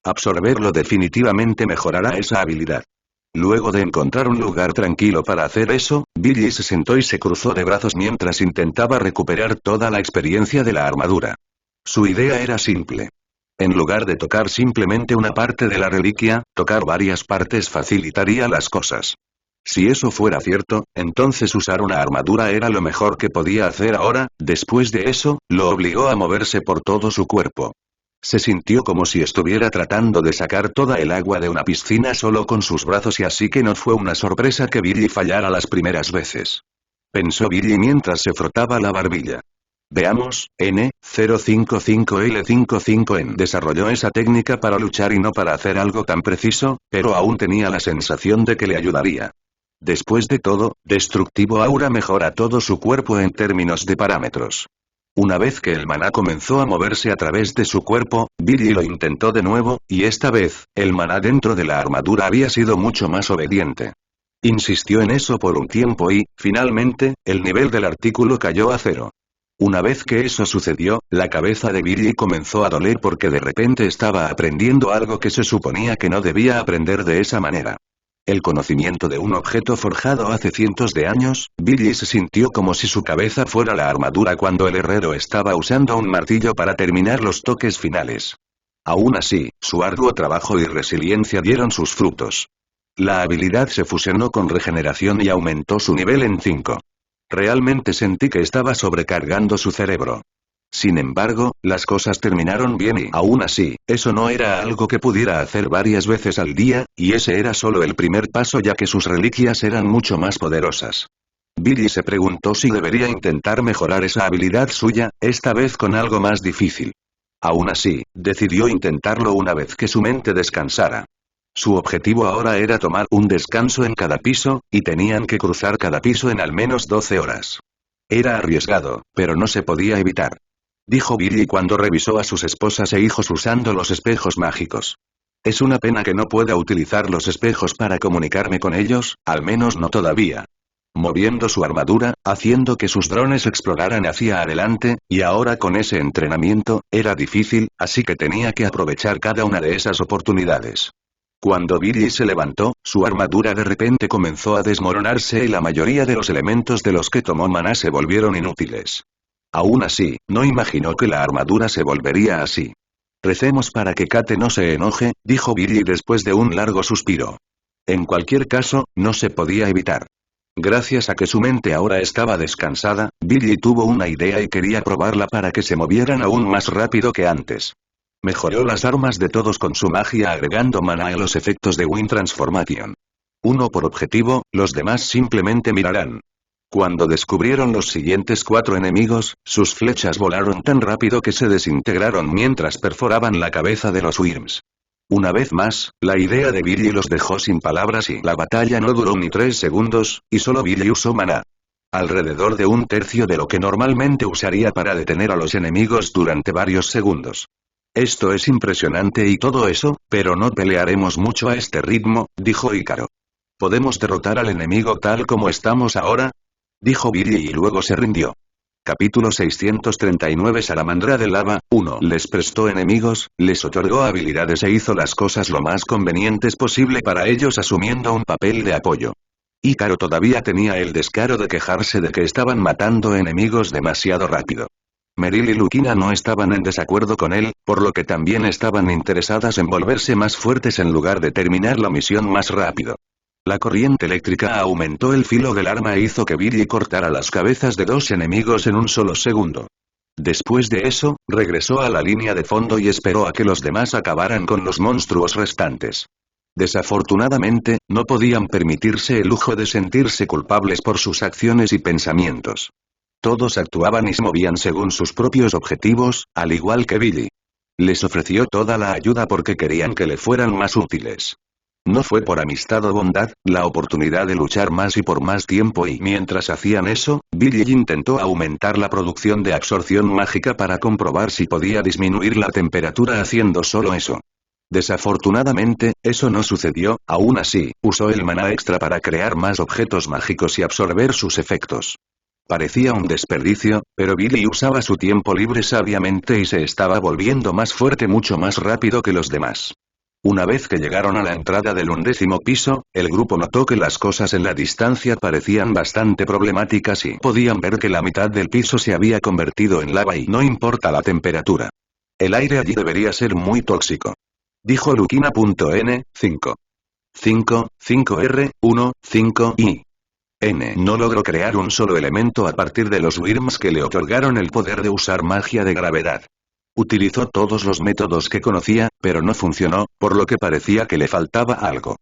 Speaker 1: Absorberlo definitivamente mejorará esa habilidad. Luego de encontrar un lugar tranquilo para hacer eso, Billy se sentó y se cruzó de brazos mientras intentaba recuperar toda la experiencia de la armadura. Su idea era simple. En lugar de tocar simplemente una parte de la reliquia, tocar varias partes facilitaría las cosas. Si eso fuera cierto, entonces usar una armadura era lo mejor que podía hacer ahora. Después de eso, lo obligó a moverse por todo su cuerpo. Se sintió como si estuviera tratando de sacar toda el agua de una piscina solo con sus brazos y así que no fue una sorpresa que Billy fallara las primeras veces. Pensó Billy mientras se frotaba la barbilla. Veamos, N055L55N desarrolló esa técnica para luchar y no para hacer algo tan preciso, pero aún tenía la sensación de que le ayudaría. Después de todo, Destructivo Aura mejora todo su cuerpo en términos de parámetros. Una vez que el maná comenzó a moverse a través de su cuerpo, Billy lo intentó de nuevo, y esta vez, el maná dentro de la armadura había sido mucho más obediente. Insistió en eso por un tiempo y, finalmente, el nivel del artículo cayó a 0. Una vez que eso sucedió, la cabeza de Billy comenzó a doler porque de repente estaba aprendiendo algo que se suponía que no debía aprender de esa manera. El conocimiento de un objeto forjado hace cientos de años, Billy se sintió como si su cabeza fuera la armadura cuando el herrero estaba usando un martillo para terminar los toques finales. Aún así, su arduo trabajo y resiliencia dieron sus frutos. La habilidad se fusionó con regeneración y aumentó su nivel en 5. Realmente sentí que estaba sobrecargando su cerebro. Sin embargo, las cosas terminaron bien y aún así, eso no era algo que pudiera hacer varias veces al día, y ese era solo el primer paso ya que sus reliquias eran mucho más poderosas. Billy se preguntó si debería intentar mejorar esa habilidad suya, esta vez con algo más difícil. Aún así, decidió intentarlo una vez que su mente descansara. Su objetivo ahora era tomar un descanso en cada piso, y tenían que cruzar cada piso en al menos 12 horas. Era arriesgado, pero no se podía evitar. Dijo Billy cuando revisó a sus esposas e hijos usando los espejos mágicos. Es una pena que no pueda utilizar los espejos para comunicarme con ellos, al menos no todavía. Moviendo su armadura, haciendo que sus drones exploraran hacia adelante, y ahora con ese entrenamiento, era difícil, así que tenía que aprovechar cada una de esas oportunidades. Cuando Billy se levantó, su armadura de repente comenzó a desmoronarse y la mayoría de los elementos de los que tomó maná se volvieron inútiles. Aún así, no imaginó que la armadura se volvería así. Recemos para que Kate no se enoje, dijo Billy después de un largo suspiro. En cualquier caso, no se podía evitar. Gracias a que su mente ahora estaba descansada, Billy tuvo una idea y quería probarla para que se movieran aún más rápido que antes. Mejoró las armas de todos con su magia agregando maná a los efectos de Wind Transformation. Uno por objetivo, los demás simplemente mirarán. Cuando descubrieron los siguientes 4 enemigos, sus flechas volaron tan rápido que se desintegraron mientras perforaban la cabeza de los Wyrms. Una vez más, la idea de Billy los dejó sin palabras y la batalla no duró ni 3 segundos, y solo Billy usó maná. Alrededor de un tercio de lo que normalmente usaría para detener a los enemigos durante varios segundos. Esto es impresionante y todo eso, pero no pelearemos mucho a este ritmo, dijo Ícaro. ¿Podemos derrotar al enemigo tal como estamos ahora? Dijo Billy y luego se rindió. Capítulo 639 Salamandra de Lava, 1. Les prestó enemigos, les otorgó habilidades e hizo las cosas lo más convenientes posible para ellos asumiendo un papel de apoyo. Ícaro todavía tenía el descaro de quejarse de que estaban matando enemigos demasiado rápido. Meryl y Lukina no estaban en desacuerdo con él, por lo que también estaban interesadas en volverse más fuertes en lugar de terminar la misión más rápido. La corriente eléctrica aumentó el filo del arma e hizo que Billy cortara las cabezas de 2 enemigos en un solo segundo. Después de eso, regresó a la línea de fondo y esperó a que los demás acabaran con los monstruos restantes. Desafortunadamente, no podían permitirse el lujo de sentirse culpables por sus acciones y pensamientos. Todos actuaban y se movían según sus propios objetivos, al igual que Billy. Les ofreció toda la ayuda porque querían que le fueran más útiles. No fue por amistad o bondad, la oportunidad de luchar más y por más tiempo y mientras hacían eso, Billy intentó aumentar la producción de absorción mágica para comprobar si podía disminuir la temperatura haciendo solo eso. Desafortunadamente, eso no sucedió, aún así, usó el maná extra para crear más objetos mágicos y absorber sus efectos. Parecía un desperdicio, pero Billy usaba su tiempo libre sabiamente y se estaba volviendo más fuerte mucho más rápido que los demás. Una vez que llegaron a la entrada del 11º piso, el grupo notó que las cosas en la distancia parecían bastante problemáticas y podían ver que la mitad del piso se había convertido en lava y no importa la temperatura. El aire allí debería ser muy tóxico. Dijo Lukina.N, 5. 5R, 1, 5 y N no logró crear un solo elemento a partir de los Wyrms que le otorgaron el poder de usar magia de gravedad. Utilizó todos los métodos que conocía, pero no funcionó, por lo que parecía que le faltaba algo.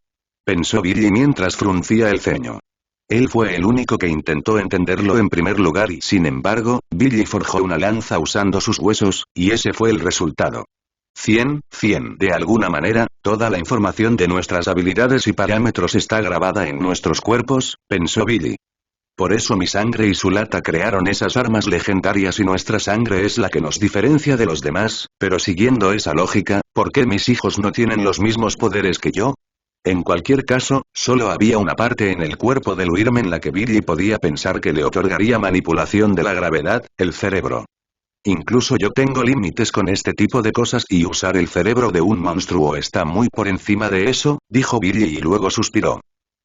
Speaker 1: Pensó Billy mientras fruncía el ceño. Él fue el único que intentó entenderlo en primer lugar y sin embargo, Billy forjó una lanza usando sus huesos, y ese fue el resultado. 100. De alguna manera, toda la información de nuestras habilidades y parámetros está grabada en nuestros cuerpos, pensó Billy. Por eso mi sangre y su lata crearon esas armas legendarias y nuestra sangre es la que nos diferencia de los demás, pero siguiendo esa lógica, ¿por qué mis hijos no tienen los mismos poderes que yo? En cualquier caso, solo había una parte en el cuerpo del Wyrm en la que Billy podía pensar que le otorgaría manipulación de la gravedad, el cerebro. Incluso yo tengo límites con este tipo de cosas y usar el cerebro de un monstruo está muy por encima de eso, dijo Billy y luego suspiró.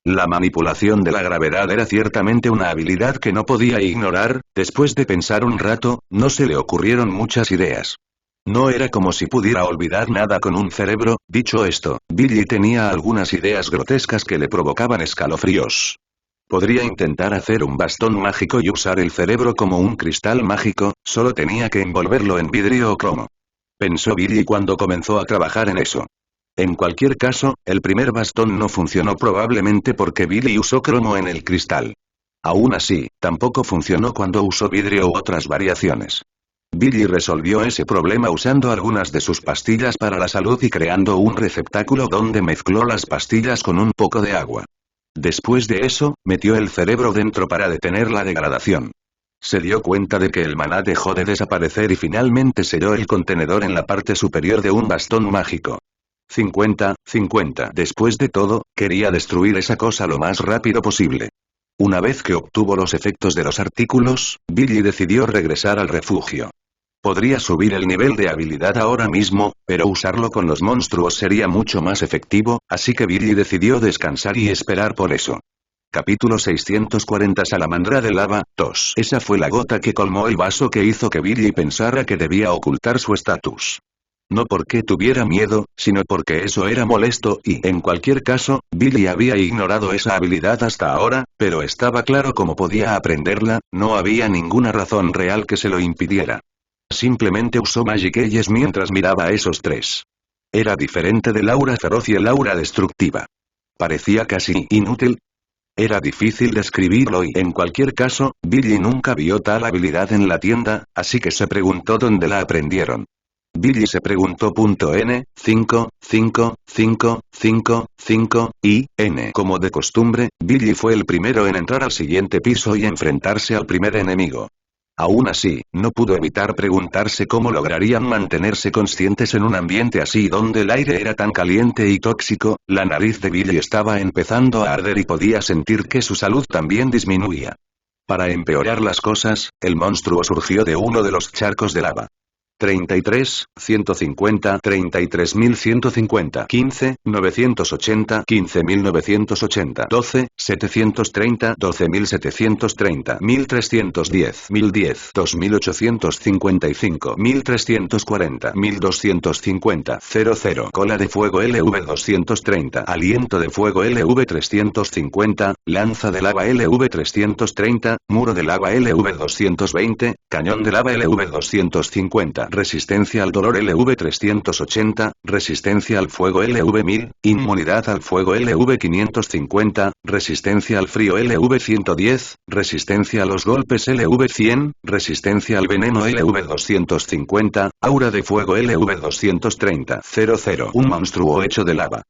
Speaker 1: La manipulación de la gravedad era ciertamente una habilidad que no podía ignorar. Después de pensar un rato, no se le ocurrieron muchas ideas. No era como si pudiera olvidar nada con un cerebro. Dicho esto, Billy tenía algunas ideas grotescas que le provocaban escalofríos. Podría intentar hacer un bastón mágico y usar el cerebro como un cristal mágico, solo tenía que envolverlo en vidrio o cromo. Pensó Billy cuando comenzó a trabajar en eso. En cualquier caso, el primer bastón no funcionó probablemente porque Billy usó cromo en el cristal. Aún así, tampoco funcionó cuando usó vidrio u otras variaciones. Billy resolvió ese problema usando algunas de sus pastillas para la salud y creando un receptáculo donde mezcló las pastillas con un poco de agua. Después de eso, metió el cerebro dentro para detener la degradación. Se dio cuenta de que el maná dejó de desaparecer y finalmente selló el contenedor en la parte superior de un bastón mágico. 50. Después de todo, quería destruir esa cosa lo más rápido posible. Una vez que obtuvo los efectos de los artículos, Billy decidió regresar al refugio. Podría subir el nivel de habilidad ahora mismo, pero usarlo con los monstruos sería mucho más efectivo, así que Billy decidió descansar y esperar por eso. Capítulo 640 Salamandra de lava, tos. Esa fue la gota que colmó el vaso que hizo que Billy pensara que debía ocultar su estatus. No porque tuviera miedo, sino porque eso era molesto y, en cualquier caso, Billy había ignorado esa habilidad hasta ahora, pero estaba claro cómo podía aprenderla, no había ninguna razón real que se lo impidiera. Simplemente usó Magic Eyes mientras miraba a esos tres. Era diferente del aura feroz y el aura destructiva. Parecía casi inútil. Era difícil describirlo y, en cualquier caso, Billy nunca vio tal habilidad en la tienda, así que se preguntó dónde la aprendieron. Billy se preguntó. N, 5, y N. Como de costumbre, Billy fue el primero en entrar al siguiente piso y enfrentarse al primer enemigo. Aún así, no pudo evitar preguntarse cómo lograrían mantenerse conscientes en un ambiente así donde el aire era tan caliente y tóxico. La nariz de Billy estaba empezando a arder y podía sentir que su salud también disminuía. Para empeorar las cosas, el monstruo surgió de uno de los charcos de lava. 33, 150, 33.150, 15, 980, 15.980, 12, 730, 12.730, 1.310, 1.010, 2.855, 1.340, 1.250, 00, cola de fuego LV230, aliento de fuego LV350, lanza de lava LV330, muro de lava LV220, cañón de lava LV250. Resistencia al dolor LV380, resistencia al fuego LV1000, inmunidad al fuego LV550, resistencia al frío LV110, resistencia a los golpes LV100, resistencia al veneno LV250, aura de fuego LV230, 00. Un monstruo hecho de lava.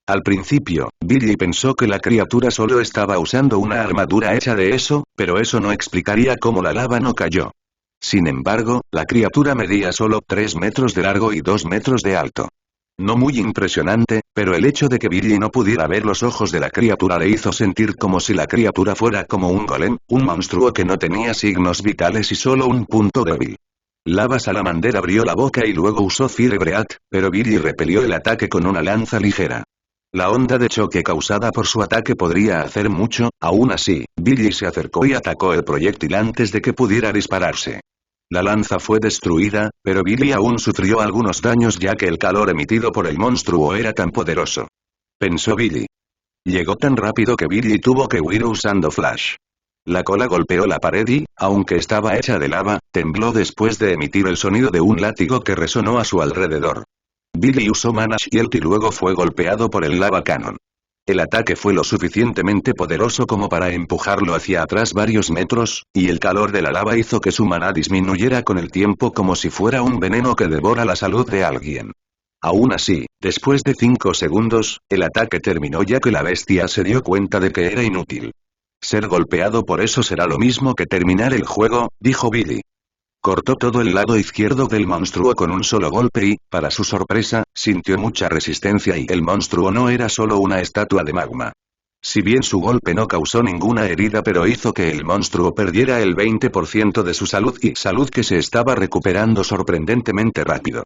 Speaker 1: Al principio, Billy pensó que la criatura solo estaba usando una armadura hecha de eso, pero eso no explicaría cómo la lava no cayó. Sin embargo, la criatura medía solo 3 metros de largo y 2 metros de alto. No muy impresionante, pero el hecho de que Billy no pudiera ver los ojos de la criatura le hizo sentir como si la criatura fuera como un golem, un monstruo que no tenía signos vitales y solo un punto débil. Lava Salamander abrió la boca y luego usó Fire Breath, pero Billy repelió el ataque con una lanza ligera. La onda de choque causada por su ataque podría hacer mucho, aún así, Billy se acercó y atacó el proyectil antes de que pudiera dispararse. La lanza fue destruida, pero Billy aún sufrió algunos daños ya que el calor emitido por el monstruo era tan poderoso. Pensó Billy. Llegó tan rápido que Billy tuvo que huir usando Flash. La cola golpeó la pared y, aunque estaba hecha de lava, tembló después de emitir el sonido de un látigo que resonó a su alrededor. Billy usó Mana Shield y luego fue golpeado por el Lava Cannon. El ataque fue lo suficientemente poderoso como para empujarlo hacia atrás varios metros, y el calor de la lava hizo que su maná disminuyera con el tiempo como si fuera un veneno que devora la salud de alguien. Aún así, después de 5 segundos, el ataque terminó ya que la bestia se dio cuenta de que era inútil. Ser golpeado por eso será lo mismo que terminar el juego, dijo Billy. Cortó todo el lado izquierdo del monstruo con un solo golpe y, para su sorpresa, sintió mucha resistencia y el monstruo no era solo una estatua de magma. Si bien su golpe no causó ninguna herida pero hizo que el monstruo perdiera el 20% de su salud y salud que se estaba recuperando sorprendentemente rápido.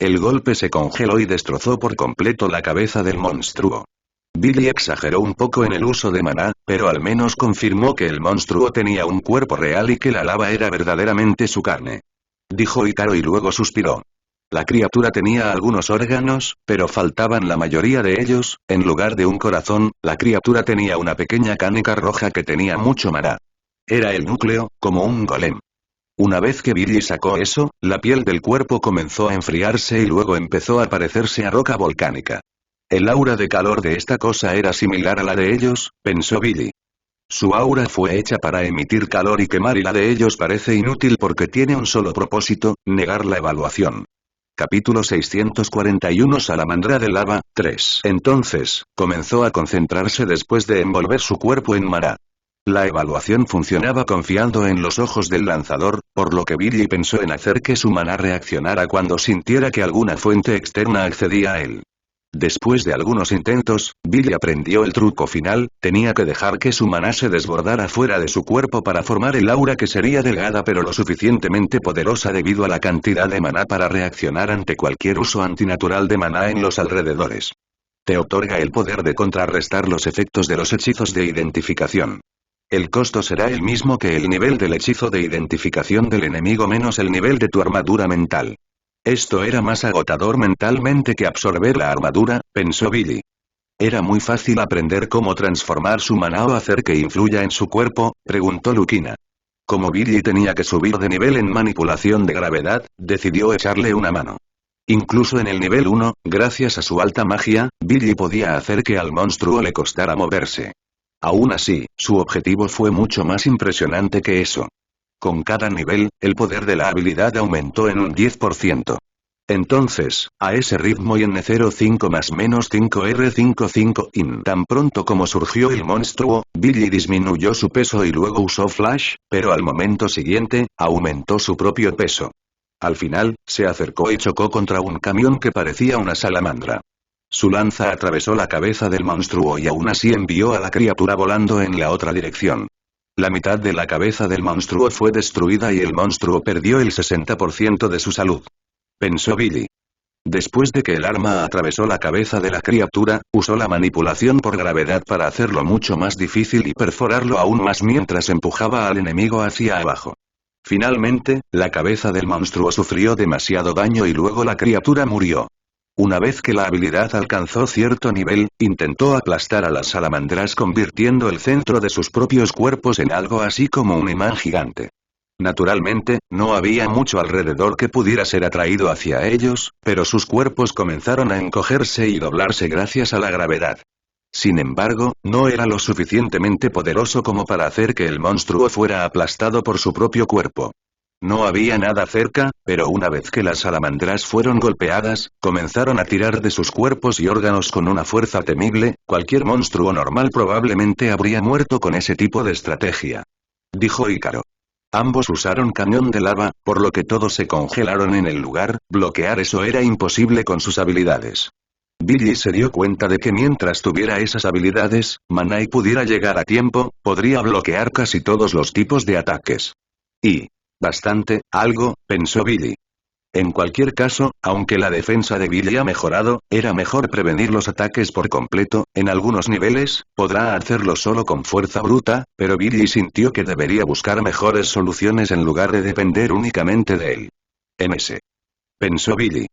Speaker 1: El golpe se congeló y destrozó por completo la cabeza del monstruo. Billy exageró un poco en el uso de maná, pero al menos confirmó que el monstruo tenía un cuerpo real y que la lava era verdaderamente su carne. Dijo Icaro y luego suspiró. La criatura tenía algunos órganos, pero faltaban la mayoría de ellos. En lugar de un corazón, la criatura tenía una pequeña canica roja que tenía mucho maná. Era el núcleo, como un golem. Una vez que Billy sacó eso, la piel del cuerpo comenzó a enfriarse y luego empezó a parecerse a roca volcánica. El aura de calor de esta cosa era similar a la de ellos, pensó Billy. Su aura fue hecha para emitir calor y quemar y la de ellos parece inútil porque tiene un solo propósito, negar la evaluación. Capítulo 641 Salamandra de lava, 3. Entonces, comenzó a concentrarse después de envolver su cuerpo en maná. La evaluación funcionaba confiando en los ojos del lanzador, por lo que Billy pensó en hacer que su maná reaccionara cuando sintiera que alguna fuente externa accedía a él. Después de algunos intentos, Billy aprendió el truco final, tenía que dejar que su maná se desbordara fuera de su cuerpo para formar el aura que sería delgada pero lo suficientemente poderosa debido a la cantidad de maná para reaccionar ante cualquier uso antinatural de maná en los alrededores. Te otorga el poder de contrarrestar los efectos de los hechizos de identificación. El costo será el mismo que el nivel del hechizo de identificación del enemigo menos el nivel de tu armadura mental. Esto era más agotador mentalmente que absorber la armadura, pensó Billy. ¿Era muy fácil aprender cómo transformar su maná o hacer que influya en su cuerpo?, preguntó Lucina. Como Billy tenía que subir de nivel en manipulación de gravedad, decidió echarle una mano. Incluso en el nivel 1, gracias a su alta magia, Billy podía hacer que al monstruo le costara moverse. Aún así, su objetivo fue mucho más impresionante que eso. Con cada nivel, el poder de la habilidad aumentó en un 10%. Entonces, a ese ritmo y en N05 más menos 5R55 in tan pronto como surgió el monstruo, Billy disminuyó su peso y luego usó Flash, pero al momento siguiente, aumentó su propio peso. Al final, se acercó y chocó contra un camión que parecía una salamandra. Su lanza atravesó la cabeza del monstruo y aún así envió a la criatura volando en la otra dirección. La mitad de la cabeza del monstruo fue destruida y el monstruo perdió el 60% de su salud. Pensó Billy. Después de que el arma atravesó la cabeza de la criatura, usó la manipulación por gravedad para hacerlo mucho más difícil y perforarlo aún más mientras empujaba al enemigo hacia abajo. Finalmente, la cabeza del monstruo sufrió demasiado daño y luego la criatura murió. Una vez que la habilidad alcanzó cierto nivel, intentó aplastar a las salamandras convirtiendo el centro de sus propios cuerpos en algo así como un imán gigante. Naturalmente, no había mucho alrededor que pudiera ser atraído hacia ellos, pero sus cuerpos comenzaron a encogerse y doblarse gracias a la gravedad. Sin embargo, no era lo suficientemente poderoso como para hacer que el monstruo fuera aplastado por su propio cuerpo. No había nada cerca, pero una vez que las salamandras fueron golpeadas, comenzaron a tirar de sus cuerpos y órganos con una fuerza temible. Cualquier monstruo normal probablemente habría muerto con ese tipo de estrategia. Dijo Icaro. Ambos usaron cañón de lava, por lo que todos se congelaron en el lugar. Bloquear eso era imposible con sus habilidades. Billy se dio cuenta de que mientras tuviera esas habilidades, Manai pudiera llegar a tiempo, podría bloquear casi todos los tipos de ataques. Y Bastante, algo, pensó Billy. En cualquier caso, aunque la defensa de Billy ha mejorado, era mejor prevenir los ataques por completo. En algunos niveles, podrá hacerlo solo con fuerza bruta, pero Billy sintió que debería buscar mejores soluciones en lugar de depender únicamente de él. Pensó Billy.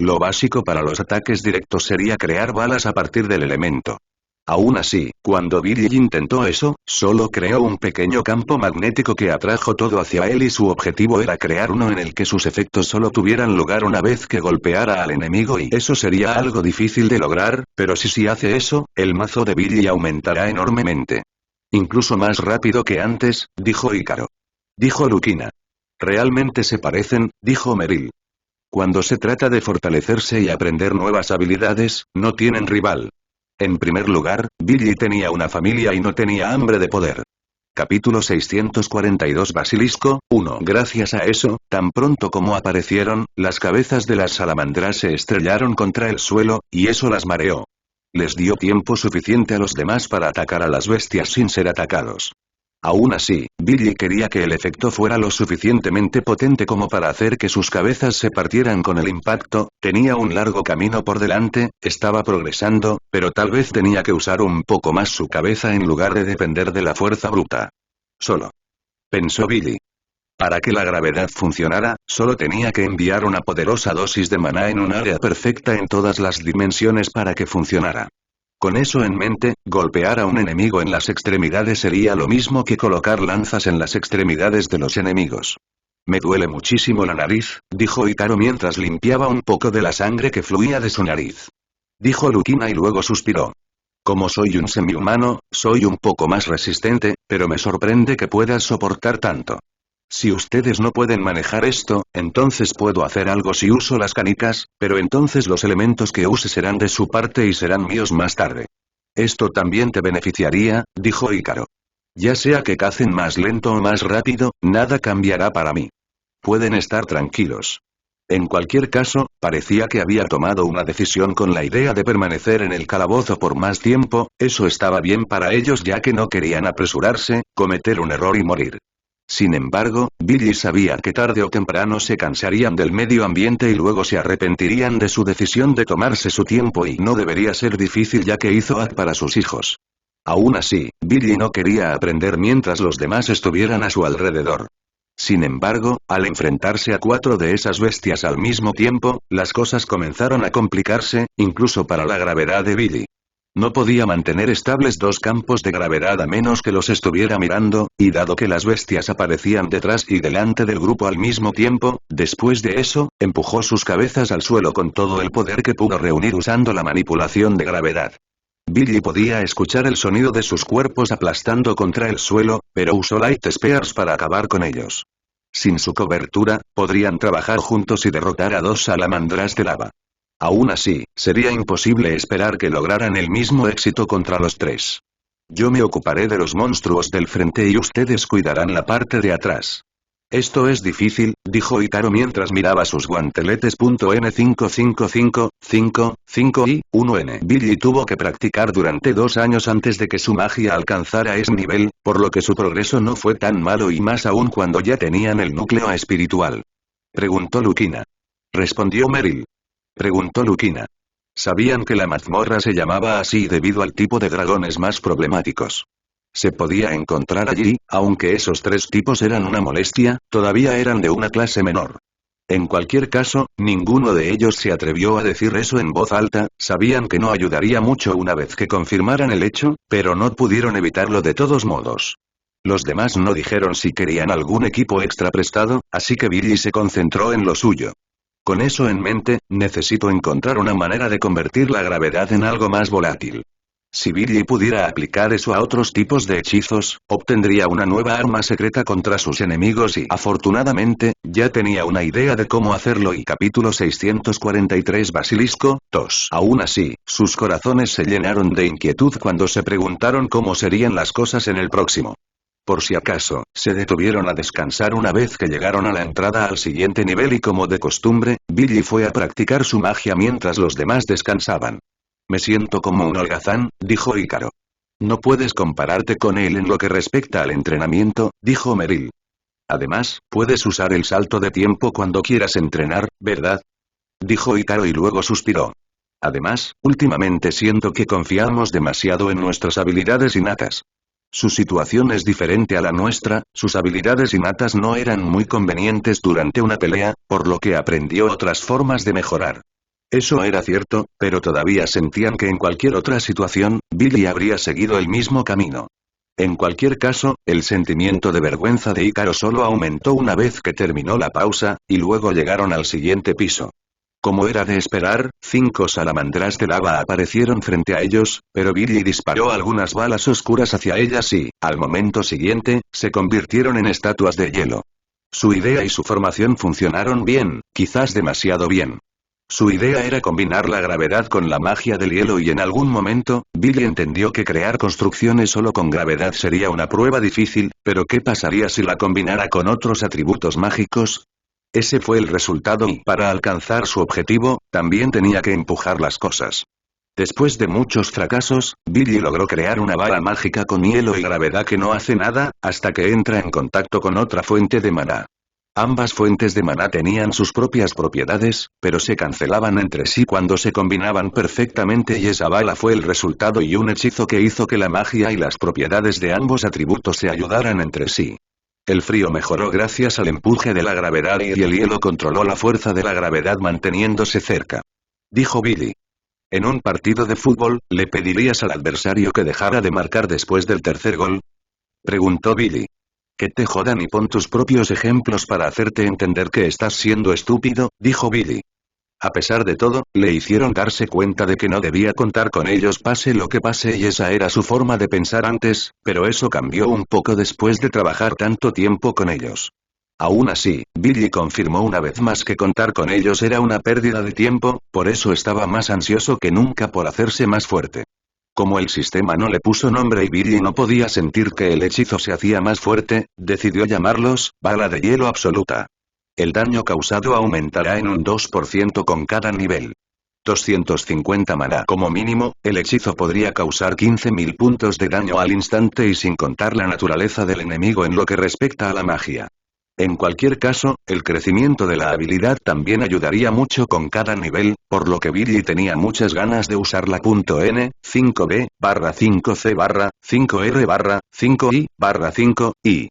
Speaker 1: Lo básico para los ataques directos sería crear balas a partir del elemento. Aún así, cuando Billy intentó eso, solo creó un pequeño campo magnético que atrajo todo hacia él y su objetivo era crear uno en el que sus efectos solo tuvieran lugar una vez que golpeara al enemigo y eso sería algo difícil de lograr, pero si hace eso, el mazo de Billy aumentará enormemente. Incluso más rápido que antes, dijo Ícaro. Dijo Lucina. Realmente se parecen, dijo Meryl. Cuando se trata de fortalecerse y aprender nuevas habilidades, no tienen rival. En primer lugar, Billy tenía una familia y no tenía hambre de poder. Capítulo 642 Basilisco, 1. Gracias a eso, tan pronto como aparecieron, las cabezas de las salamandras se estrellaron contra el suelo, y eso las mareó. Les dio tiempo suficiente a los demás para atacar a las bestias sin ser atacados. Aún así, Billy quería que el efecto fuera lo suficientemente potente como para hacer que sus cabezas se partieran con el impacto. Tenía un largo camino por delante, estaba progresando, pero tal vez tenía que usar un poco más su cabeza en lugar de depender de la fuerza bruta. Solo. Pensó Billy. Para que la gravedad funcionara, solo tenía que enviar una poderosa dosis de maná en un área perfecta en todas las dimensiones para que funcionara. Con eso en mente, golpear a un enemigo en las extremidades sería lo mismo que colocar lanzas en las extremidades de los enemigos. Me duele muchísimo la nariz, dijo Ícaro mientras limpiaba un poco de la sangre que fluía de su nariz. Dijo Lucina y luego suspiró. Como soy un semihumano, soy un poco más resistente, pero me sorprende que puedas soportar tanto. Si ustedes no pueden manejar esto, entonces puedo hacer algo si uso las canicas, pero entonces los elementos que use serán de su parte y serán míos más tarde. Esto también te beneficiaría, dijo Ícaro. Ya sea que cacen más lento o más rápido, nada cambiará para mí. Pueden estar tranquilos. En cualquier caso, parecía que había tomado una decisión con la idea de permanecer en el calabozo por más tiempo. Eso estaba bien para ellos ya que no querían apresurarse, cometer un error y morir. Sin embargo, Billy sabía que tarde o temprano se cansarían del medio ambiente y luego se arrepentirían de su decisión de tomarse su tiempo y no debería ser difícil ya que hizo para sus hijos. Aún así, Billy no quería aprender mientras los demás estuvieran a su alrededor. Sin embargo, al enfrentarse a 4 de esas bestias al mismo tiempo, las cosas comenzaron a complicarse, incluso para la gravedad de Billy. No podía mantener estables 2 campos de gravedad a menos que los estuviera mirando, y dado que las bestias aparecían detrás y delante del grupo al mismo tiempo, después de eso, empujó sus cabezas al suelo con todo el poder que pudo reunir usando la manipulación de gravedad. Billy podía escuchar el sonido de sus cuerpos aplastando contra el suelo, pero usó Light Spears para acabar con ellos. Sin su cobertura, podrían trabajar juntos y derrotar a 2 salamandras de lava. Aún así, sería imposible esperar que lograran el mismo éxito contra los 3. Yo me ocuparé de los monstruos del frente y ustedes cuidarán la parte de atrás. Esto es difícil, dijo Ícaro mientras miraba sus guanteletes. N555, 5 y 1N. Billy tuvo que practicar durante 2 años antes de que su magia alcanzara ese nivel, por lo que su progreso no fue tan malo y más aún cuando ya tenían el núcleo espiritual. Preguntó Lucina. Respondió Meryl. Preguntó Lucina. Sabían que la mazmorra se llamaba así debido al tipo de dragones más problemáticos. Se podía encontrar allí, aunque esos 3 tipos eran una molestia, todavía eran de una clase menor. En cualquier caso, ninguno de ellos se atrevió a decir eso en voz alta, sabían que no ayudaría mucho una vez que confirmaran el hecho, pero no pudieron evitarlo de todos modos. Los demás no dijeron si querían algún equipo extra prestado, así que Billy se concentró en lo suyo. Con eso en mente, necesito encontrar una manera de convertir la gravedad en algo más volátil. Si Billy pudiera aplicar eso a otros tipos de hechizos, obtendría una nueva arma secreta contra sus enemigos y afortunadamente, ya tenía una idea de cómo hacerlo y capítulo 643 Basilisco, 2. Aún así, sus corazones se llenaron de inquietud cuando se preguntaron cómo serían las cosas en el próximo. Por si acaso, se detuvieron a descansar una vez que llegaron a la entrada al siguiente nivel y como de costumbre, Billy fue a practicar su magia mientras los demás descansaban. Me siento como un holgazán, dijo Ícaro. No puedes compararte con él en lo que respecta al entrenamiento, dijo Meryl. Además, puedes usar el salto de tiempo cuando quieras entrenar, ¿verdad? Dijo Hikaru y luego suspiró. Además, últimamente siento que confiamos demasiado en nuestras habilidades innatas. Su situación es diferente a la nuestra, sus habilidades innatas no eran muy convenientes durante una pelea, por lo que aprendió otras formas de mejorar. Eso era cierto, pero todavía sentían que en cualquier otra situación, Billy habría seguido el mismo camino. En cualquier caso, el sentimiento de vergüenza de Hikaru solo aumentó una vez que terminó la pausa, y luego llegaron al siguiente piso. Como era de esperar, 5 salamandras de lava aparecieron frente a ellos, pero Billy disparó algunas balas oscuras hacia ellas y, al momento siguiente, se convirtieron en estatuas de hielo. Su idea y su formación funcionaron bien, quizás demasiado bien. Su idea era combinar la gravedad con la magia del hielo y en algún momento, Billy entendió que crear construcciones solo con gravedad sería una prueba difícil, pero ¿qué pasaría si la combinara con otros atributos mágicos? Ese fue el resultado y, para alcanzar su objetivo, también tenía que empujar las cosas. Después de muchos fracasos, Billy logró crear una vara mágica con hielo y gravedad que no hace nada, hasta que entra en contacto con otra fuente de maná. Ambas fuentes de maná tenían sus propias propiedades, pero se cancelaban entre sí cuando se combinaban perfectamente y esa bala fue el resultado y un hechizo que hizo que la magia y las propiedades de ambos atributos se ayudaran entre sí. El frío mejoró gracias al empuje de la gravedad y el hielo controló la fuerza de la gravedad manteniéndose cerca. Dijo Billy. En un partido de fútbol, ¿le pedirías al adversario que dejara de marcar después del tercer gol? Preguntó Billy. Que te jodan y pon tus propios ejemplos para hacerte entender que estás siendo estúpido, dijo Billy. A pesar de todo, le hicieron darse cuenta de que no debía contar con ellos pase lo que pase y esa era su forma de pensar antes, pero eso cambió un poco después de trabajar tanto tiempo con ellos. Aún así, Billy confirmó una vez más que contar con ellos era una pérdida de tiempo, por eso estaba más ansioso que nunca por hacerse más fuerte. Como el sistema no le puso nombre y Billy no podía sentir que el hechizo se hacía más fuerte, decidió llamarlos, bala de hielo absoluta. El daño causado aumentará en un 2% con cada nivel. 250 maná como mínimo, el hechizo podría causar 15.000 puntos de daño al instante y sin contar la naturaleza del enemigo en lo que respecta a la magia. En cualquier caso, el crecimiento de la habilidad también ayudaría mucho con cada nivel, por lo que Billy tenía muchas ganas de usar la .N, 5B, /5C, 5R, 5I, /5I.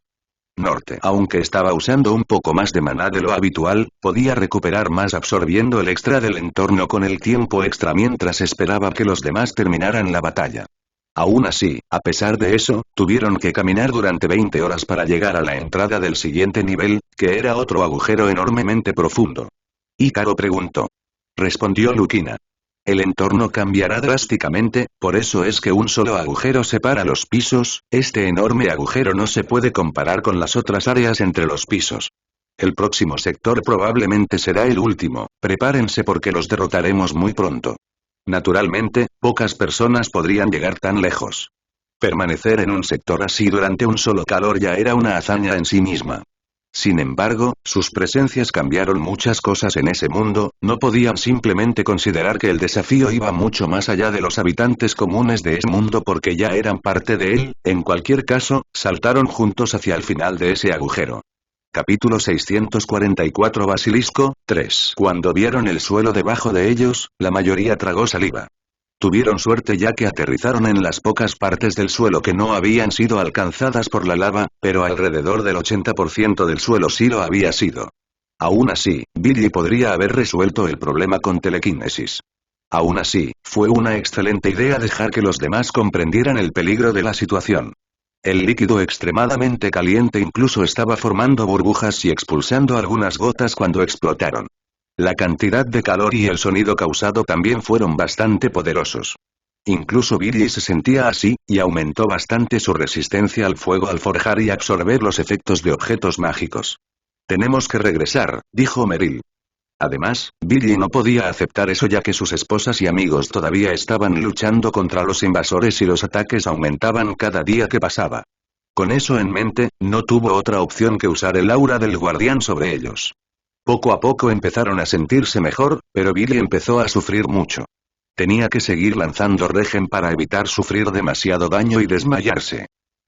Speaker 1: Norte. Aunque estaba usando un poco más de maná de lo habitual, podía recuperar más absorbiendo el extra del entorno con el tiempo extra mientras esperaba que los demás terminaran la batalla. Aún así, a pesar de eso, tuvieron que caminar durante 20 horas para llegar a la entrada del siguiente nivel, que era otro agujero enormemente profundo. Hikaru preguntó. Respondió Lukina. El entorno cambiará drásticamente, por eso es que un solo agujero separa los pisos, este enorme agujero no se puede comparar con las otras áreas entre los pisos. El próximo sector probablemente será el último, prepárense porque los derrotaremos muy pronto. Naturalmente, pocas personas podrían llegar tan lejos. Permanecer en un sector así durante un solo calor ya era una hazaña en sí misma. Sin embargo, sus presencias cambiaron muchas cosas en ese mundo, no podían simplemente considerar que el desafío iba mucho más allá de los habitantes comunes de ese mundo porque ya eran parte de él, en cualquier caso, saltaron juntos hacia el final de ese agujero. Capítulo 644 Basilisco, 3. Cuando vieron el suelo debajo de ellos, la mayoría tragó saliva. Tuvieron suerte ya que aterrizaron en las pocas partes del suelo que no habían sido alcanzadas por la lava, pero alrededor del 80% del suelo sí lo había sido. Aún así, Billy podría haber resuelto el problema con telequinesis. Aún así, fue una excelente idea dejar que los demás comprendieran el peligro de la situación. El líquido extremadamente caliente incluso estaba formando burbujas y expulsando algunas gotas cuando explotaron. La cantidad de calor y el sonido causado también fueron bastante poderosos. Incluso Billy se sentía así, y aumentó bastante su resistencia al fuego al forjar y absorber los efectos de objetos mágicos. Tenemos que regresar, dijo Meryl. Además, Billy no podía aceptar eso ya que sus esposas y amigos todavía estaban luchando contra los invasores y los ataques aumentaban cada día que pasaba. Con eso en mente, no tuvo otra opción que usar el aura del guardián sobre ellos. Poco a poco empezaron a sentirse mejor, pero Billy empezó a sufrir mucho. Tenía que seguir lanzando regen para evitar sufrir demasiado daño y desmayarse.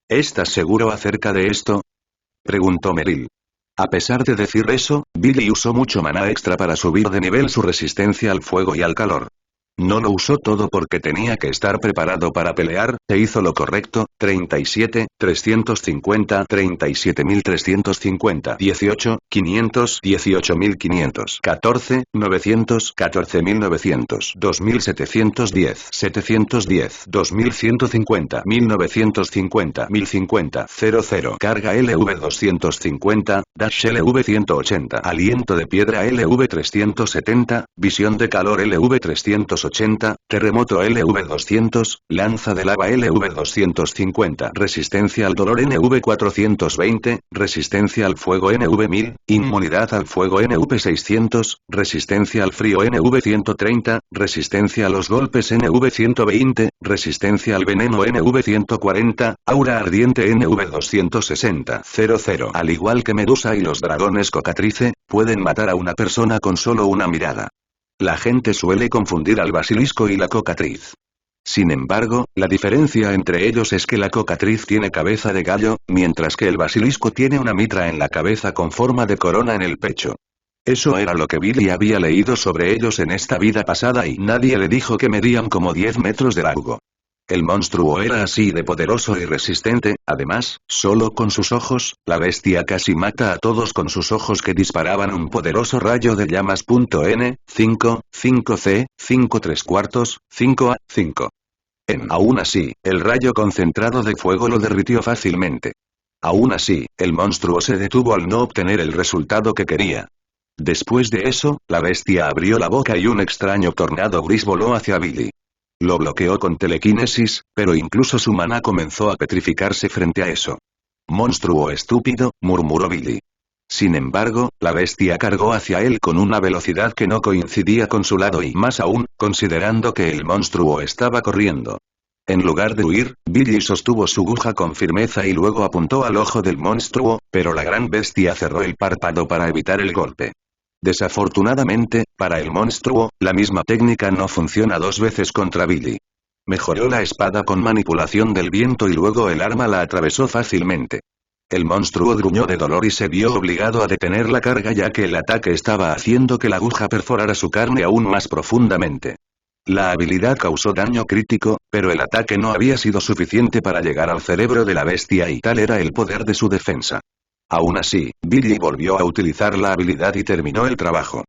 Speaker 1: ¿Estás seguro acerca de esto?, preguntó Meryl. A pesar de decir eso, Billy usó mucho maná extra para subir de nivel su resistencia al fuego y al calor. No lo usó todo porque tenía que estar preparado para pelear, e hizo lo correcto, 37, 350, 37.350, 18, 500, 18.500, 14, 900, 14.900, 2.710, 710, 2.150, 1.950, 1.050, 00, carga LV250, dash LV180, aliento de piedra LV370, visión de calor LV380, terremoto LV200, lanza de lava LV250, resistencia al dolor NV420, resistencia al fuego NV1000, inmunidad al fuego NV600, resistencia al frío NV130, resistencia a los golpes NV120, resistencia al veneno NV140, aura ardiente NV260, 00. Al igual que Medusa y los dragones cocatrice, pueden matar a una persona con solo una mirada. La gente suele confundir al basilisco y la cocatriz. Sin embargo, la diferencia entre ellos es que la cocatriz tiene cabeza de gallo, mientras que el basilisco tiene una mitra en la cabeza con forma de corona en el pecho. Eso era lo que Billy había leído sobre ellos en esta vida pasada y nadie le dijo que medían como 10 metros de largo. El monstruo era así de poderoso y resistente, además, solo con sus ojos, la bestia casi mata a todos con sus ojos que disparaban un poderoso rayo de llamas. N, 5, 5C, 5 3/4, 5A, 5. Aún así, el rayo concentrado de fuego lo derritió fácilmente. Aún así, el monstruo se detuvo al no obtener el resultado que quería. Después de eso, la bestia abrió la boca y un extraño tornado gris voló hacia Billy. Lo bloqueó con telequinesis, pero incluso su maná comenzó a petrificarse frente a eso. «Monstruo estúpido», murmuró Billy. Sin embargo, la bestia cargó hacia él con una velocidad que no coincidía con su lado y más aún, considerando que el monstruo estaba corriendo. En lugar de huir, Billy sostuvo su aguja con firmeza y luego apuntó al ojo del monstruo, pero la gran bestia cerró el párpado para evitar el golpe. Desafortunadamente, para el monstruo, la misma técnica no funciona dos veces contra Billy. Mejoró la espada con manipulación del viento y luego el arma la atravesó fácilmente. El monstruo gruñó de dolor y se vio obligado a detener la carga ya que el ataque estaba haciendo que la aguja perforara su carne aún más profundamente. La habilidad causó daño crítico, pero el ataque no había sido suficiente para llegar al cerebro de la bestia y tal era el poder de su defensa. Aún así, Billy volvió a utilizar la habilidad y terminó el trabajo.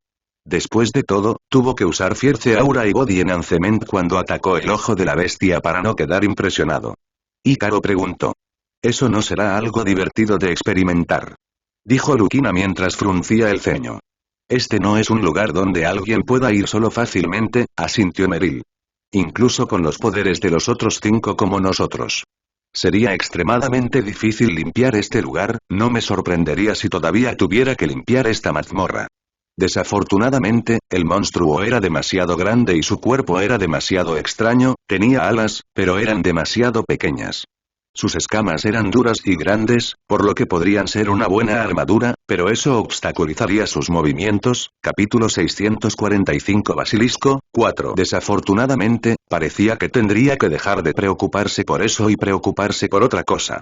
Speaker 1: Después de todo, tuvo que usar Fierce Aura y Body Enhancement cuando atacó el ojo de la bestia para no quedar impresionado. Hikaru preguntó. «¿Eso no será algo divertido de experimentar?», dijo Lukina mientras fruncía el ceño. «Este no es un lugar donde alguien pueda ir solo fácilmente», asintió Meryl. «Incluso con los poderes de los otros 5 como nosotros. Sería extremadamente difícil limpiar este lugar, no me sorprendería si todavía tuviera que limpiar esta mazmorra». Desafortunadamente, el monstruo era demasiado grande y su cuerpo era demasiado extraño, tenía alas, pero eran demasiado pequeñas. Sus escamas eran duras y grandes, por lo que podrían ser una buena armadura, pero eso obstaculizaría sus movimientos. Capítulo 645 Basilisco, 4. Desafortunadamente, parecía que tendría que dejar de preocuparse por eso y preocuparse por otra cosa.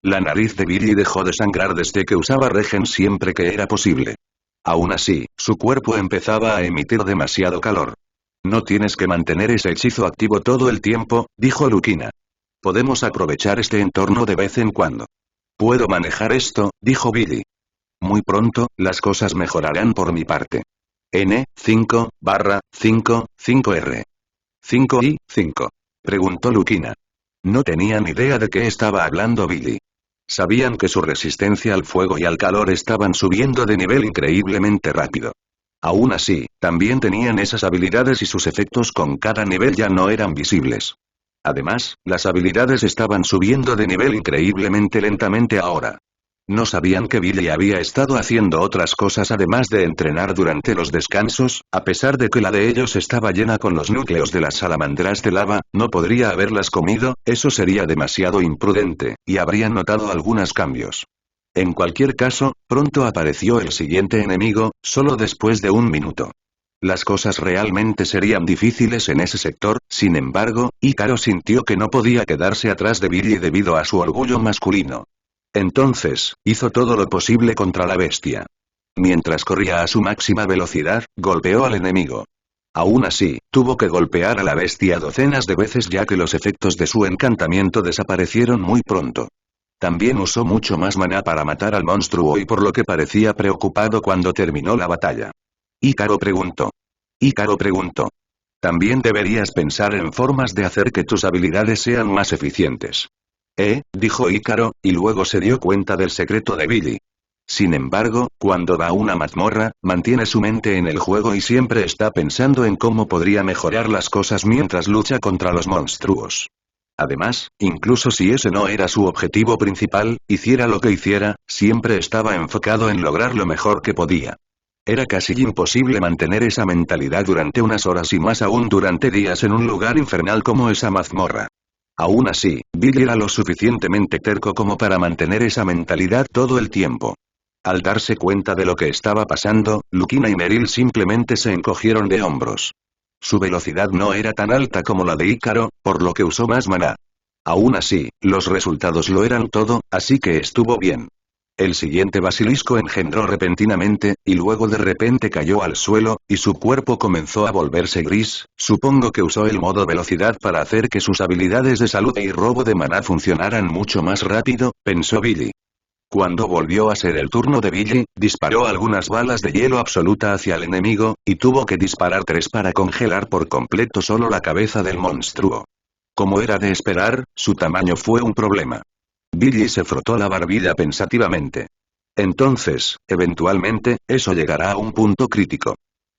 Speaker 1: La nariz de Billy dejó de sangrar desde que usaba Regen siempre que era posible. Aún así, su cuerpo empezaba a emitir demasiado calor. «No tienes que mantener ese hechizo activo todo el tiempo», dijo Lukina. «Podemos aprovechar este entorno de vez en cuando». «Puedo manejar esto», dijo Billy. «Muy pronto, las cosas mejorarán por mi parte». N, 5/5, 5R. 5 y 5. Preguntó Lukina. No tenían idea de qué estaba hablando Billy. Sabían que su resistencia al fuego y al calor estaban subiendo de nivel increíblemente rápido. Aún así, también tenían esas habilidades y sus efectos con cada nivel ya no eran visibles. Además, las habilidades estaban subiendo de nivel increíblemente lentamente ahora. No sabían que Billy había estado haciendo otras cosas además de entrenar durante los descansos, a pesar de que la de ellos estaba llena con los núcleos de las salamandras de lava, no podría haberlas comido, eso sería demasiado imprudente, y habrían notado algunos cambios. En cualquier caso, pronto apareció el siguiente enemigo, solo después de un minuto. Las cosas realmente serían difíciles en ese sector, sin embargo, Hikaru sintió que no podía quedarse atrás de Billy debido a su orgullo masculino. Entonces, hizo todo lo posible contra la bestia. Mientras corría a su máxima velocidad, golpeó al enemigo. Aún así, tuvo que golpear a la bestia docenas de veces ya que los efectos de su encantamiento desaparecieron muy pronto. También usó mucho más maná para matar al monstruo y por lo que parecía preocupado cuando terminó la batalla. Ícaro preguntó. También deberías pensar en formas de hacer que tus habilidades sean más eficientes. Dijo Ícaro, y luego se dio cuenta del secreto de Billy. Sin embargo, cuando va a una mazmorra, mantiene su mente en el juego y siempre está pensando en cómo podría mejorar las cosas mientras lucha contra los monstruos. Además, incluso si ese no era su objetivo principal, hiciera lo que hiciera, siempre estaba enfocado en lograr lo mejor que podía. Era casi imposible mantener esa mentalidad durante unas horas y más aún durante días en un lugar infernal como esa mazmorra. Aún así, Billy era lo suficientemente terco como para mantener esa mentalidad todo el tiempo. Al darse cuenta de lo que estaba pasando, Lucina y Meryl simplemente se encogieron de hombros. Su velocidad no era tan alta como la de Ícaro, por lo que usó más maná. Aún así, los resultados lo eran todo, así que estuvo bien. El siguiente basilisco engendró repentinamente, y luego de repente cayó al suelo, y su cuerpo comenzó a volverse gris. Supongo que usó el modo velocidad para hacer que sus habilidades de salud y robo de maná funcionaran mucho más rápido, pensó Billy. Cuando volvió a ser el turno de Billy, disparó algunas balas de hielo absoluta hacia el enemigo, y tuvo que disparar 3 para congelar por completo solo la cabeza del monstruo. Como era de esperar, su tamaño fue un problema. Billy se frotó la barbilla pensativamente. Entonces, eventualmente, eso llegará a un punto crítico.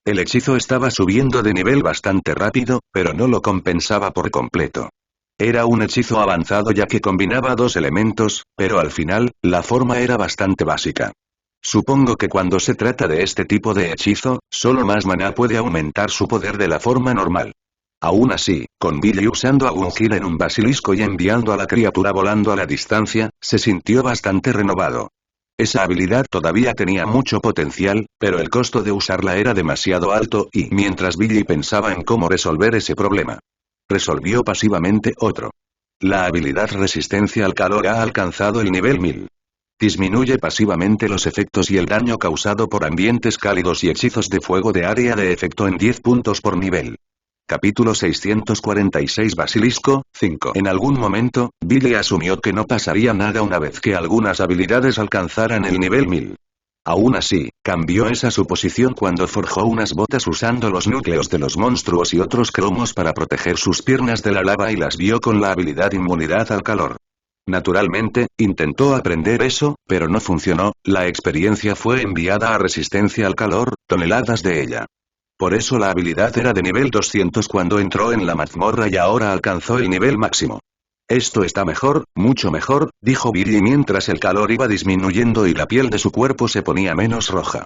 Speaker 1: El hechizo estaba subiendo de nivel bastante rápido, pero no lo compensaba por completo. Era un hechizo avanzado ya que combinaba 2 elementos, pero al final, la forma era bastante básica. Supongo que cuando se trata de este tipo de hechizo, solo más maná puede aumentar su poder de la forma normal. Aún así, con Billy usando a ungir en un basilisco y enviando a la criatura volando a la distancia, se sintió bastante renovado. Esa habilidad todavía tenía mucho potencial, pero el costo de usarla era demasiado alto y mientras Billy pensaba en cómo resolver ese problema, resolvió pasivamente otro. La habilidad resistencia al calor ha alcanzado el nivel 1000. Disminuye pasivamente los efectos y el daño causado por ambientes cálidos y hechizos de fuego de área de efecto en 10 puntos por nivel. Capítulo 646 Basilisco, 5. En algún momento, Billy asumió que no pasaría nada una vez que algunas habilidades alcanzaran el nivel 1000. Aún así, cambió esa suposición cuando forjó unas botas usando los núcleos de los monstruos y otros cromos para proteger sus piernas de la lava y las vio con la habilidad inmunidad al calor. Naturalmente, intentó aprender eso, pero no funcionó, la experiencia fue enviada a resistencia al calor, toneladas de ella. Por eso la habilidad era de nivel 200 cuando entró en la mazmorra y ahora alcanzó el nivel máximo. Esto está mejor, mucho mejor, dijo Billy mientras el calor iba disminuyendo y la piel de su cuerpo se ponía menos roja.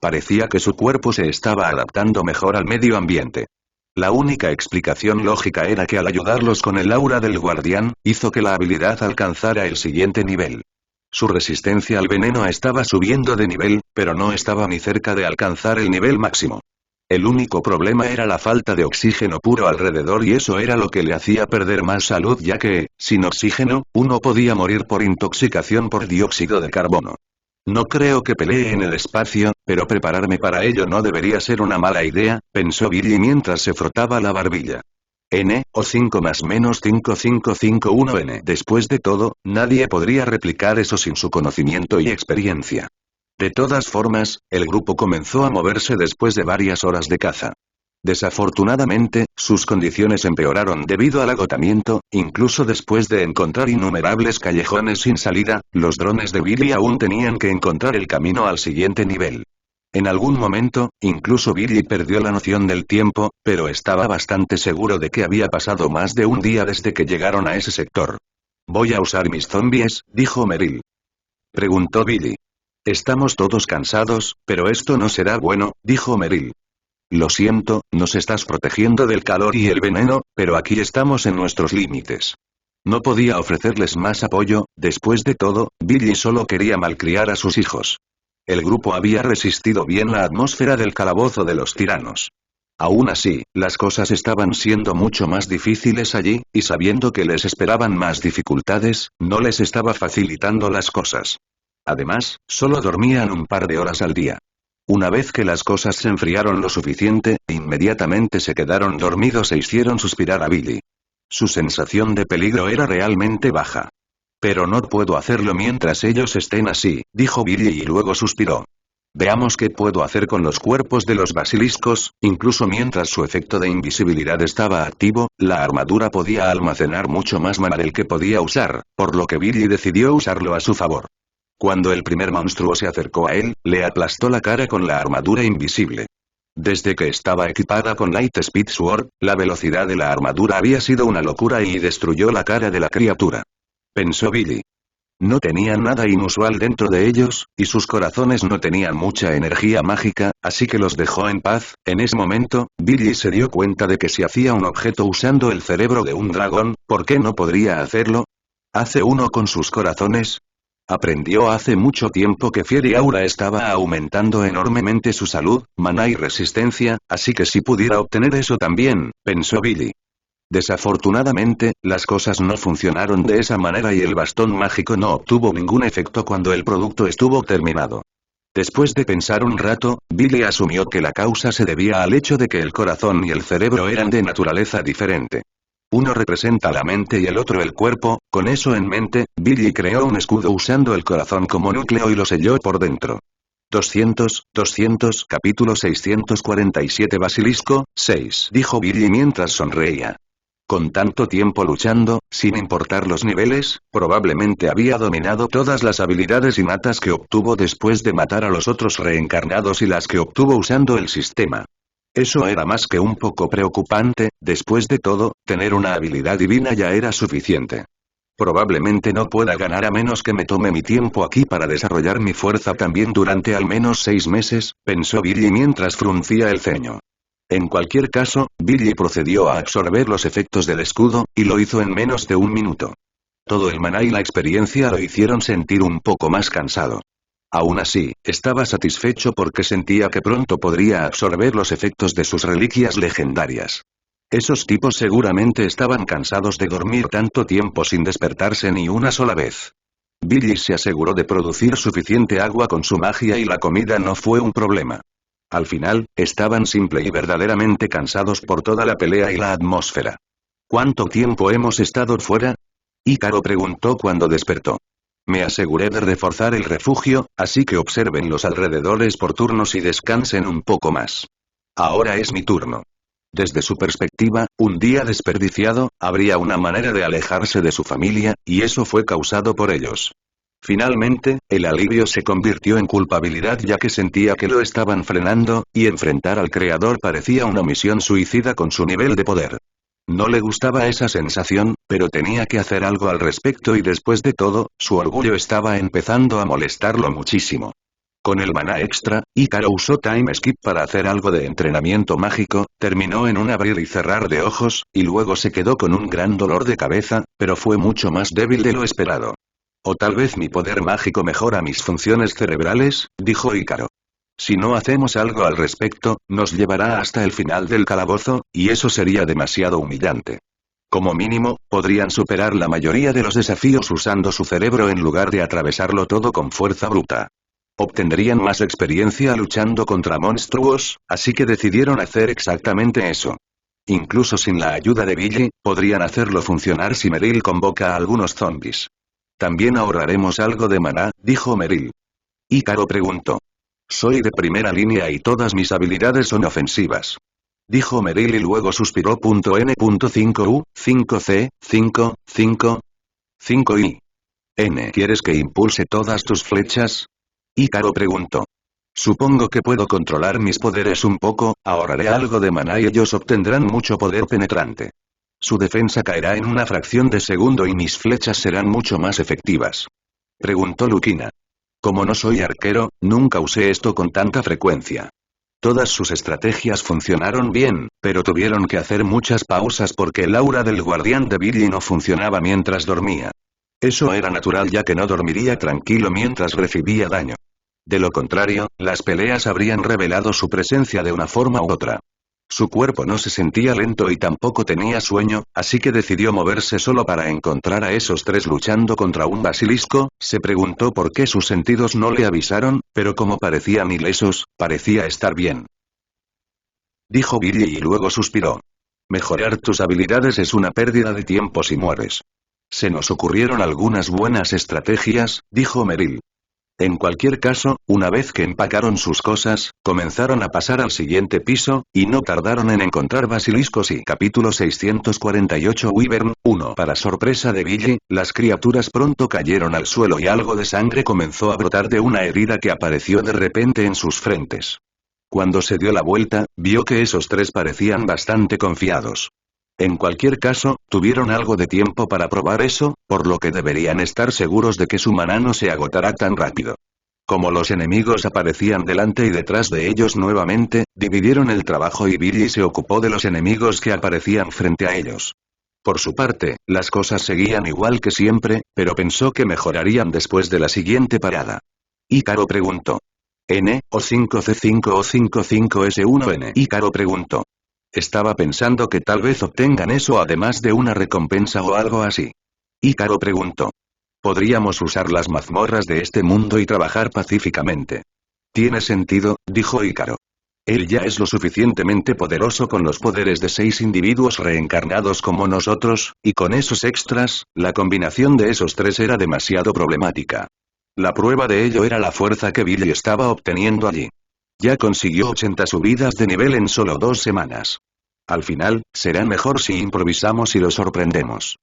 Speaker 1: Parecía que su cuerpo se estaba adaptando mejor al medio ambiente. La única explicación lógica era que al ayudarlos con el aura del guardián, hizo que la habilidad alcanzara el siguiente nivel. Su resistencia al veneno estaba subiendo de nivel, pero no estaba ni cerca de alcanzar el nivel máximo. El único problema era la falta de oxígeno puro alrededor y eso era lo que le hacía perder más salud ya que, sin oxígeno, uno podía morir por intoxicación por dióxido de carbono. No creo que pelee en el espacio, pero prepararme para ello no debería ser una mala idea, pensó Billy mientras se frotaba la barbilla. N, o 5 más menos 5551 N. Después de todo, nadie podría replicar eso sin su conocimiento y experiencia. De todas formas, el grupo comenzó a moverse después de varias horas de caza. Desafortunadamente, sus condiciones empeoraron debido al agotamiento, incluso después de encontrar innumerables callejones sin salida, los drones de Billy aún tenían que encontrar el camino al siguiente nivel. En algún momento, incluso Billy perdió la noción del tiempo, pero estaba bastante seguro de que había pasado más de un día desde que llegaron a ese sector. «Voy a usar mis zombies», dijo Meryl. Preguntó Billy. «Estamos todos cansados, pero esto no será bueno», dijo Meryl. «Lo siento, nos estás protegiendo del calor y el veneno, pero aquí estamos en nuestros límites». No podía ofrecerles más apoyo, después de todo, Billy solo quería malcriar a sus hijos. El grupo había resistido bien la atmósfera del calabozo de los tiranos. Aún así, las cosas estaban siendo mucho más difíciles allí, y sabiendo que les esperaban más dificultades, no les estaba facilitando las cosas. Además, solo dormían un par de horas al día. Una vez que las cosas se enfriaron lo suficiente, inmediatamente se quedaron dormidos e hicieron suspirar a Billy. Su sensación de peligro era realmente baja. Pero no puedo hacerlo mientras ellos estén así, dijo Billy y luego suspiró. Veamos qué puedo hacer con los cuerpos de los basiliscos. Incluso mientras su efecto de invisibilidad estaba activo, la armadura podía almacenar mucho más maná del que podía usar, por lo que Billy decidió usarlo a su favor. Cuando el primer monstruo se acercó a él, le aplastó la cara con la armadura invisible. Desde que estaba equipada con Light Speed Sword, la velocidad de la armadura había sido una locura y destruyó la cara de la criatura. Pensó Billy. No tenían nada inusual dentro de ellos, y sus corazones no tenían mucha energía mágica, así que los dejó en paz. En ese momento, Billy se dio cuenta de que si hacía un objeto usando el cerebro de un dragón, ¿por qué no podría hacerlo? ¿Hace uno con sus corazones? Aprendió hace mucho tiempo que Fiery Aura estaba aumentando enormemente su salud, maná y resistencia, así que si pudiera obtener eso también, pensó Billy. Desafortunadamente, las cosas no funcionaron de esa manera y el bastón mágico no obtuvo ningún efecto cuando el producto estuvo terminado. Después de pensar un rato, Billy asumió que la causa se debía al hecho de que el corazón y el cerebro eran de naturaleza diferente. Uno representa la mente y el otro el cuerpo. Con eso en mente, Billy creó un escudo usando el corazón como núcleo y lo selló por dentro. 200 capítulo 647 Basilisco, 6 dijo Billy mientras sonreía. Con tanto tiempo luchando, sin importar los niveles, probablemente había dominado todas las habilidades innatas que obtuvo después de matar a los otros reencarnados y las que obtuvo usando el sistema. Eso era más que un poco preocupante. Después de todo, tener una habilidad divina ya era suficiente. Probablemente no pueda ganar a menos que me tome mi tiempo aquí para desarrollar mi fuerza también durante al menos 6 meses, pensó Billy mientras fruncía el ceño. En cualquier caso, Billy procedió a absorber los efectos del escudo, y lo hizo en menos de 1 minuto. Todo el maná y la experiencia lo hicieron sentir un poco más cansado. Aún así, estaba satisfecho porque sentía que pronto podría absorber los efectos de sus reliquias legendarias. Esos tipos seguramente estaban cansados de dormir tanto tiempo sin despertarse ni una sola vez. Billy se aseguró de producir suficiente agua con su magia y la comida no fue un problema. Al final, estaban simple y verdaderamente cansados por toda la pelea y la atmósfera. ¿Cuánto tiempo hemos estado fuera? Ícaro preguntó cuando despertó. Me aseguré de reforzar el refugio, así que observen los alrededores por turnos y descansen un poco más. Ahora es mi turno. Desde su perspectiva, un día desperdiciado, habría una manera de alejarse de su familia, y eso fue causado por ellos. Finalmente, el alivio se convirtió en culpabilidad ya que sentía que lo estaban frenando, y enfrentar al creador parecía una misión suicida con su nivel de poder. No le gustaba esa sensación, pero tenía que hacer algo al respecto y después de todo, su orgullo estaba empezando a molestarlo muchísimo. Con el maná extra, Ícaro usó Time Skip para hacer algo de entrenamiento mágico, terminó en un abrir y cerrar de ojos, y luego se quedó con un gran dolor de cabeza, pero fue mucho más débil de lo esperado. O tal vez mi poder mágico mejora mis funciones cerebrales, dijo Ícaro. Si no hacemos algo al respecto, nos llevará hasta el final del calabozo, y eso sería demasiado humillante. Como mínimo, podrían superar la mayoría de los desafíos usando su cerebro en lugar de atravesarlo todo con fuerza bruta. Obtendrían más experiencia luchando contra monstruos, así que decidieron hacer exactamente eso. Incluso sin la ayuda de Billy, podrían hacerlo funcionar si Meryl convoca a algunos zombies. También ahorraremos algo de maná, dijo Meryl. Ícaro preguntó. Soy de primera línea y todas mis habilidades son ofensivas. Dijo Meryl y luego suspiró. N.5U, 5C, 5, 5. 5I. N. ¿Quieres que impulse todas tus flechas? Ícaro preguntó. Supongo que puedo controlar mis poderes un poco, ahorraré algo de maná y ellos obtendrán mucho poder penetrante. Su defensa caerá en una fracción de segundo y mis flechas serán mucho más efectivas. Preguntó Lucina. Como no soy arquero, nunca usé esto con tanta frecuencia. Todas sus estrategias funcionaron bien, pero tuvieron que hacer muchas pausas porque el aura del guardián de Billy no funcionaba mientras dormía. Eso era natural ya que no dormiría tranquilo mientras recibía daño. De lo contrario, las peleas habrían revelado su presencia de una forma u otra. Su cuerpo no se sentía lento y tampoco tenía sueño, así que decidió moverse solo para encontrar a esos tres luchando contra un basilisco. Se preguntó por qué sus sentidos no le avisaron, pero como parecían ilesos, parecía estar bien. Dijo Billy y luego suspiró. Mejorar tus habilidades es una pérdida de tiempo si mueres. Se nos ocurrieron algunas buenas estrategias, dijo Meryl. En cualquier caso, una vez que empacaron sus cosas, comenzaron a pasar al siguiente piso, y no tardaron en encontrar basiliscos y capítulo 648 Wyvern 1. Para sorpresa de Billy, las criaturas pronto cayeron al suelo y algo de sangre comenzó a brotar de una herida que apareció de repente en sus frentes. Cuando se dio la vuelta, vio que esos tres parecían bastante confiados. En cualquier caso, tuvieron algo de tiempo para probar eso, por lo que deberían estar seguros de que su maná no se agotará tan rápido. Como los enemigos aparecían delante y detrás de ellos nuevamente, dividieron el trabajo y Billy se ocupó de los enemigos que aparecían frente a ellos. Por su parte, las cosas seguían igual que siempre, pero pensó que mejorarían después de la siguiente parada. Ícaro preguntó. ¿N, o 5C5 o 55S1N? Ícaro preguntó. Estaba pensando que tal vez obtengan eso además de una recompensa o algo así. Ícaro preguntó. Podríamos usar las mazmorras de este mundo y trabajar pacíficamente. Tiene sentido, dijo Ícaro. Él ya es lo suficientemente poderoso con los poderes de 6 individuos reencarnados como nosotros, y con esos extras, la combinación de esos tres era demasiado problemática. La prueba de ello era la fuerza que Billy estaba obteniendo allí. Ya consiguió 80 subidas de nivel en solo 2 semanas. Al final, será mejor si improvisamos y lo sorprendemos.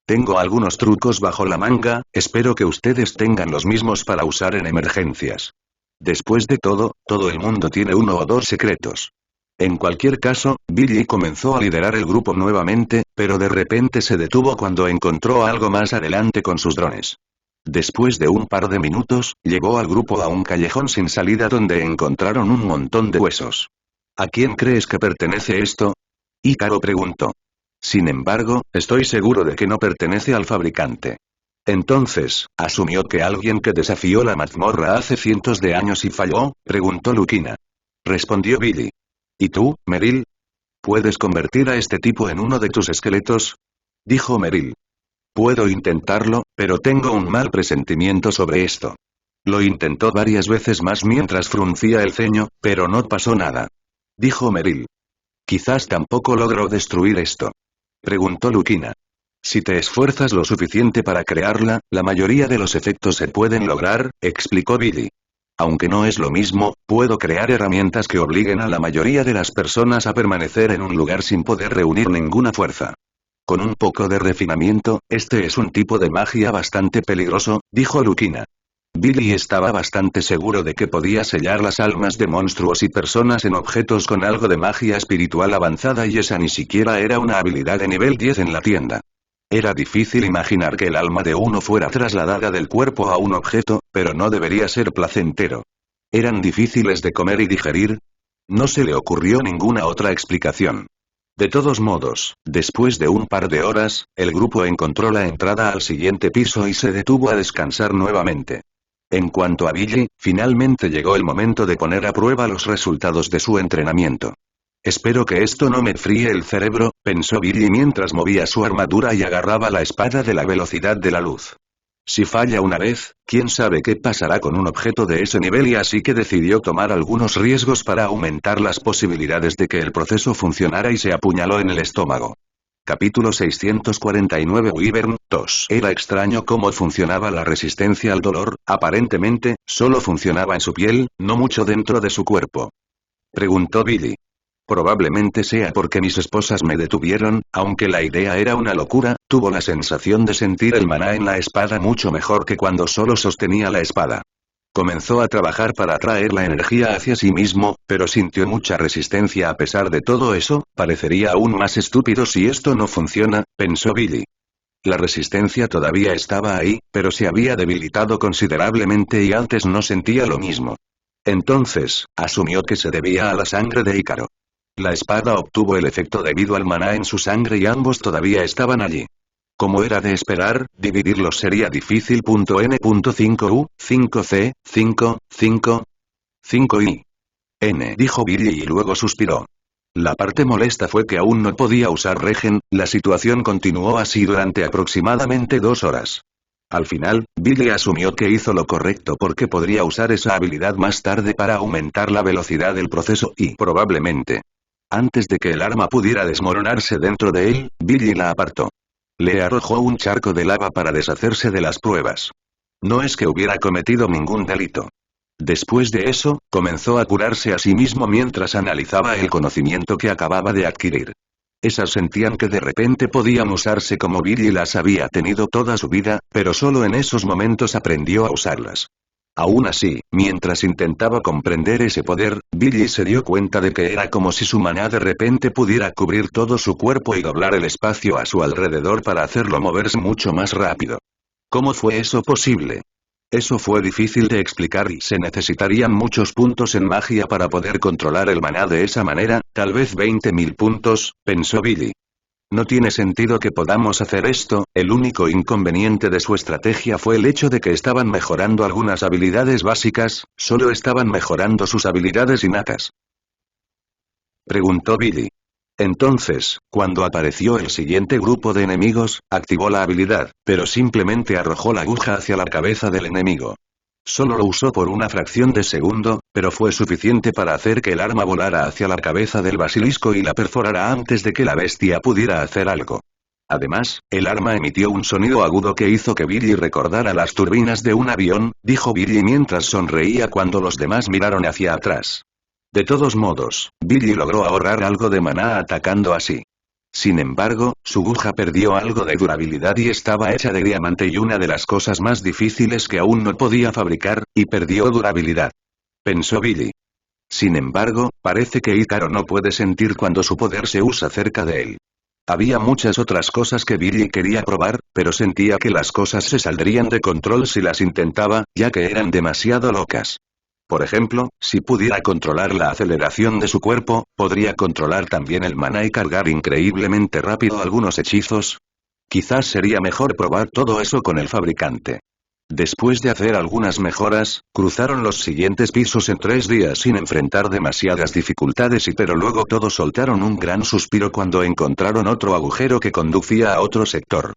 Speaker 1: Tengo algunos trucos bajo la manga, espero que ustedes tengan los mismos para usar en emergencias. Después de todo el mundo tiene uno o dos secretos. En cualquier caso, Billy comenzó a liderar el grupo nuevamente, pero de repente se detuvo cuando encontró algo más adelante con sus drones. Después de un par de minutos, llevó al grupo a un callejón sin salida donde encontraron un montón de huesos. ¿A quién crees que pertenece esto? Ícaro preguntó. Sin embargo, estoy seguro de que no pertenece al fabricante. Entonces, ¿asumió que alguien que desafió la mazmorra hace cientos de años y falló? Preguntó Lucina. Respondió Billy. ¿Y tú, Meryl? ¿Puedes convertir a este tipo en uno de tus esqueletos? Dijo Meryl. Puedo intentarlo, pero tengo un mal presentimiento sobre esto. Lo intentó varias veces más mientras fruncía el ceño, pero no pasó nada. Dijo Meryl. Quizás tampoco logró destruir esto. Preguntó Lucina. Si te esfuerzas lo suficiente para crearla, la mayoría de los efectos se pueden lograr, explicó Billy. Aunque no es lo mismo, puedo crear herramientas que obliguen a la mayoría de las personas a permanecer en un lugar sin poder reunir ninguna fuerza. Con un poco de refinamiento, este es un tipo de magia bastante peligroso, dijo Lucina. Billy estaba bastante seguro de que podía sellar las almas de monstruos y personas en objetos con algo de magia espiritual avanzada y esa ni siquiera era una habilidad de nivel 10 en la tienda. Era difícil imaginar que el alma de uno fuera trasladada del cuerpo a un objeto, pero no debería ser placentero. ¿Eran difíciles de comer y digerir? No se le ocurrió ninguna otra explicación. De todos modos, después de un par de horas, el grupo encontró la entrada al siguiente piso y se detuvo a descansar nuevamente. En cuanto a Billy, finalmente llegó el momento de poner a prueba los resultados de su entrenamiento. Espero que esto no me fríe el cerebro, pensó Billy mientras movía su armadura y agarraba la espada de la velocidad de la luz. Si falla una vez, quién sabe qué pasará con un objeto de ese nivel y así que decidió tomar algunos riesgos para aumentar las posibilidades de que el proceso funcionara y se apuñaló en el estómago. Capítulo 649 Wyvern 2. Era extraño cómo funcionaba la resistencia al dolor, aparentemente, solo funcionaba en su piel, no mucho dentro de su cuerpo. Preguntó Billy. Probablemente sea porque mis esposas me detuvieron, aunque la idea era una locura, tuvo la sensación de sentir el maná en la espada mucho mejor que cuando solo sostenía la espada. Comenzó a trabajar para atraer la energía hacia sí mismo, pero sintió mucha resistencia a pesar de todo eso, parecería aún más estúpido si esto no funciona, pensó Billy. La resistencia todavía estaba ahí, pero se había debilitado considerablemente y antes no sentía lo mismo. Entonces, asumió que se debía a la sangre de Ícaro. La espada obtuvo el efecto debido al maná en su sangre y ambos todavía estaban allí. Como era de esperar, dividirlos sería difícil. N.5U, 5C, 5, 5, 5 y N, dijo Billy y luego suspiró. La parte molesta fue que aún no podía usar regen, la situación continuó así durante aproximadamente 2 horas. Al final, Billy asumió que hizo lo correcto porque podría usar esa habilidad más tarde para aumentar la velocidad del proceso y, probablemente, antes de que el arma pudiera desmoronarse dentro de él, Billy la apartó. Le arrojó un charco de lava para deshacerse de las pruebas. No es que hubiera cometido ningún delito. Después de eso, comenzó a curarse a sí mismo mientras analizaba el conocimiento que acababa de adquirir. Esas sentían que de repente podían usarse como Billy las había tenido toda su vida, pero solo en esos momentos aprendió a usarlas. Aún así, mientras intentaba comprender ese poder, Billy se dio cuenta de que era como si su maná de repente pudiera cubrir todo su cuerpo y doblar el espacio a su alrededor para hacerlo moverse mucho más rápido. ¿Cómo fue eso posible? Eso fue difícil de explicar y se necesitarían muchos puntos en magia para poder controlar el maná de esa manera, tal vez 20.000 puntos, pensó Billy. No tiene sentido que podamos hacer esto, el único inconveniente de su estrategia fue el hecho de que estaban mejorando algunas habilidades básicas, solo estaban mejorando sus habilidades innatas. Preguntó Billy. Entonces, cuando apareció el siguiente grupo de enemigos, activó la habilidad, pero simplemente arrojó la aguja hacia la cabeza del enemigo. Solo lo usó por una fracción de segundo, pero fue suficiente para hacer que el arma volara hacia la cabeza del basilisco y la perforara antes de que la bestia pudiera hacer algo. Además, el arma emitió un sonido agudo que hizo que Billy recordara las turbinas de un avión, dijo Billy mientras sonreía cuando los demás miraron hacia atrás. De todos modos, Billy logró ahorrar algo de maná atacando así. Sin embargo, su aguja perdió algo de durabilidad y estaba hecha de diamante y una de las cosas más difíciles que aún no podía fabricar, y perdió durabilidad. Pensó Billy. Sin embargo, parece que Ícaro no puede sentir cuando su poder se usa cerca de él. Había muchas otras cosas que Billy quería probar, pero sentía que las cosas se saldrían de control si las intentaba, ya que eran demasiado locas. Por ejemplo, si pudiera controlar la aceleración de su cuerpo, podría controlar también el maná y cargar increíblemente rápido algunos hechizos. Quizás sería mejor probar todo eso con el fabricante. Después de hacer algunas mejoras, cruzaron los siguientes pisos en 3 días sin enfrentar demasiadas dificultades pero luego todos soltaron un gran suspiro cuando encontraron otro agujero que conducía a otro sector.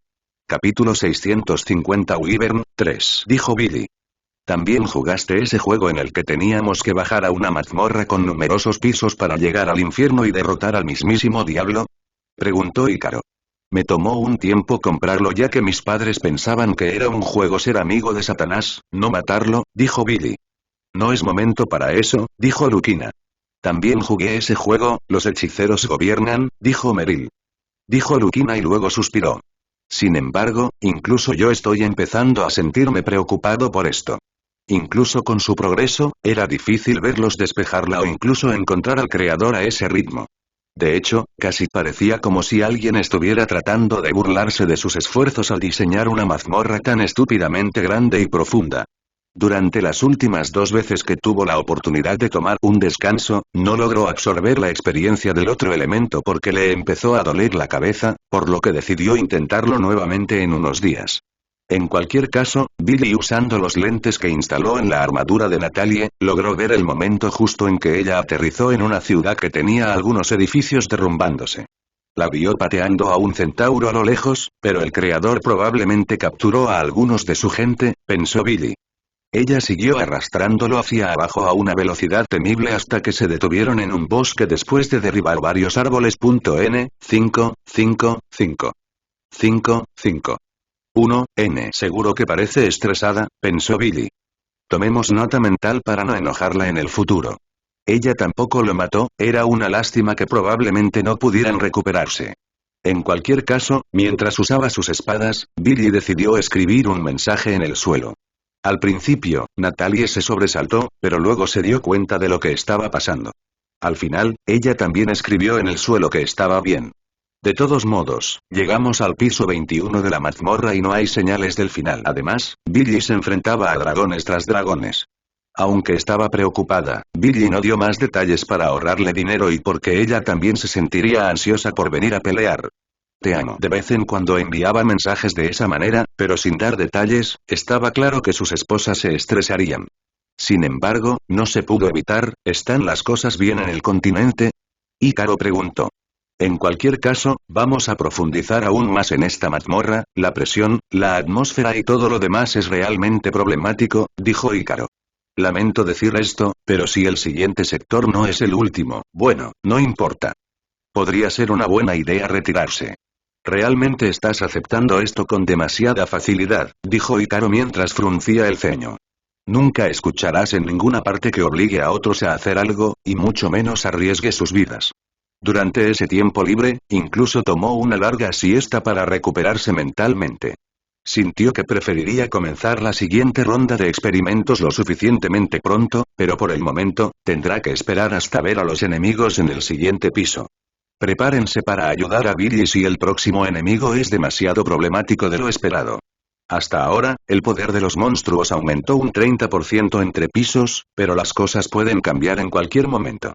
Speaker 1: Capítulo 650 Wyvern 3, dijo Billy. ¿También jugaste ese juego en el que teníamos que bajar a una mazmorra con numerosos pisos para llegar al infierno y derrotar al mismísimo diablo? Preguntó Ícaro. Me tomó un tiempo comprarlo ya que mis padres pensaban que era un juego ser amigo de Satanás, no matarlo, dijo Billy. No es momento para eso, dijo Lucina. También jugué ese juego, los hechiceros gobiernan, dijo Meryl. Dijo Lucina y luego suspiró. Sin embargo, incluso yo estoy empezando a sentirme preocupado por esto. Incluso con su progreso, era difícil verlos despejarla o incluso encontrar al creador a ese ritmo. De hecho, casi parecía como si alguien estuviera tratando de burlarse de sus esfuerzos al diseñar una mazmorra tan estúpidamente grande y profunda. Durante las últimas 2 veces que tuvo la oportunidad de tomar un descanso, no logró absorber la experiencia del otro elemento porque le empezó a doler la cabeza, por lo que decidió intentarlo nuevamente en unos días. En cualquier caso, Billy usando los lentes que instaló en la armadura de Natalie, logró ver el momento justo en que ella aterrizó en una ciudad que tenía algunos edificios derrumbándose. La vio pateando a un centauro a lo lejos, pero el creador probablemente capturó a algunos de su gente, pensó Billy. Ella siguió arrastrándolo hacia abajo a una velocidad temible hasta que se detuvieron en un bosque después de derribar varios árboles. N, 5, 5, 5. 5, 5. 1, N. Seguro que parece estresada, pensó Billy. Tomemos nota mental para no enojarla en el futuro. Ella tampoco lo mató, era una lástima que probablemente no pudieran recuperarse. En cualquier caso, mientras usaba sus espadas, Billy decidió escribir un mensaje en el suelo. Al principio, Natalie se sobresaltó, pero luego se dio cuenta de lo que estaba pasando. Al final, ella también escribió en el suelo que estaba bien. De todos modos, llegamos al piso 21 de la mazmorra y no hay señales del final. Además, Billy se enfrentaba a dragones tras dragones. Aunque estaba preocupada, Billy no dio más detalles para ahorrarle dinero y porque ella también se sentiría ansiosa por venir a pelear. Te amo. De vez en cuando enviaba mensajes de esa manera, pero sin dar detalles, estaba claro que sus esposas se estresarían. Sin embargo, no se pudo evitar, ¿están las cosas bien en el continente? Ícaro preguntó. En cualquier caso, vamos a profundizar aún más en esta mazmorra, la presión, la atmósfera y todo lo demás es realmente problemático, dijo Ícaro. Lamento decir esto, pero si el siguiente sector no es el último, bueno, no importa. Podría ser una buena idea retirarse. Realmente estás aceptando esto con demasiada facilidad, dijo Ícaro mientras fruncía el ceño. Nunca escucharás en ninguna parte que obligue a otros a hacer algo, y mucho menos arriesgue sus vidas. Durante ese tiempo libre, incluso tomó una larga siesta para recuperarse mentalmente. Sintió que preferiría comenzar la siguiente ronda de experimentos lo suficientemente pronto, pero por el momento, tendrá que esperar hasta ver a los enemigos en el siguiente piso. Prepárense para ayudar a Billy si el próximo enemigo es demasiado problemático de lo esperado. Hasta ahora, el poder de los monstruos aumentó un 30% entre pisos, pero las cosas pueden cambiar en cualquier momento.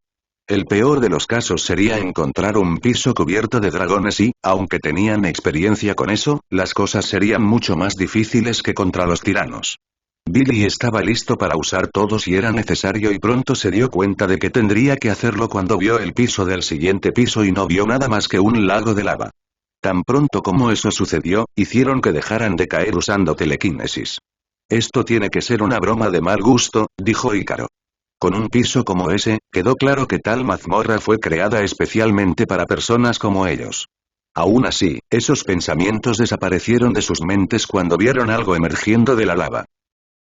Speaker 1: El peor de los casos sería encontrar un piso cubierto de dragones y, aunque tenían experiencia con eso, las cosas serían mucho más difíciles que contra los tiranos. Billy estaba listo para usar todo si era necesario y pronto se dio cuenta de que tendría que hacerlo cuando vio el piso del siguiente piso y no vio nada más que un lago de lava. Tan pronto como eso sucedió, hicieron que dejaran de caer usando telequinesis. Esto tiene que ser una broma de mal gusto, dijo Ícaro. Con un piso como ese, quedó claro que tal mazmorra fue creada especialmente para personas como ellos. Aún así, esos pensamientos desaparecieron de sus mentes cuando vieron algo emergiendo de la lava.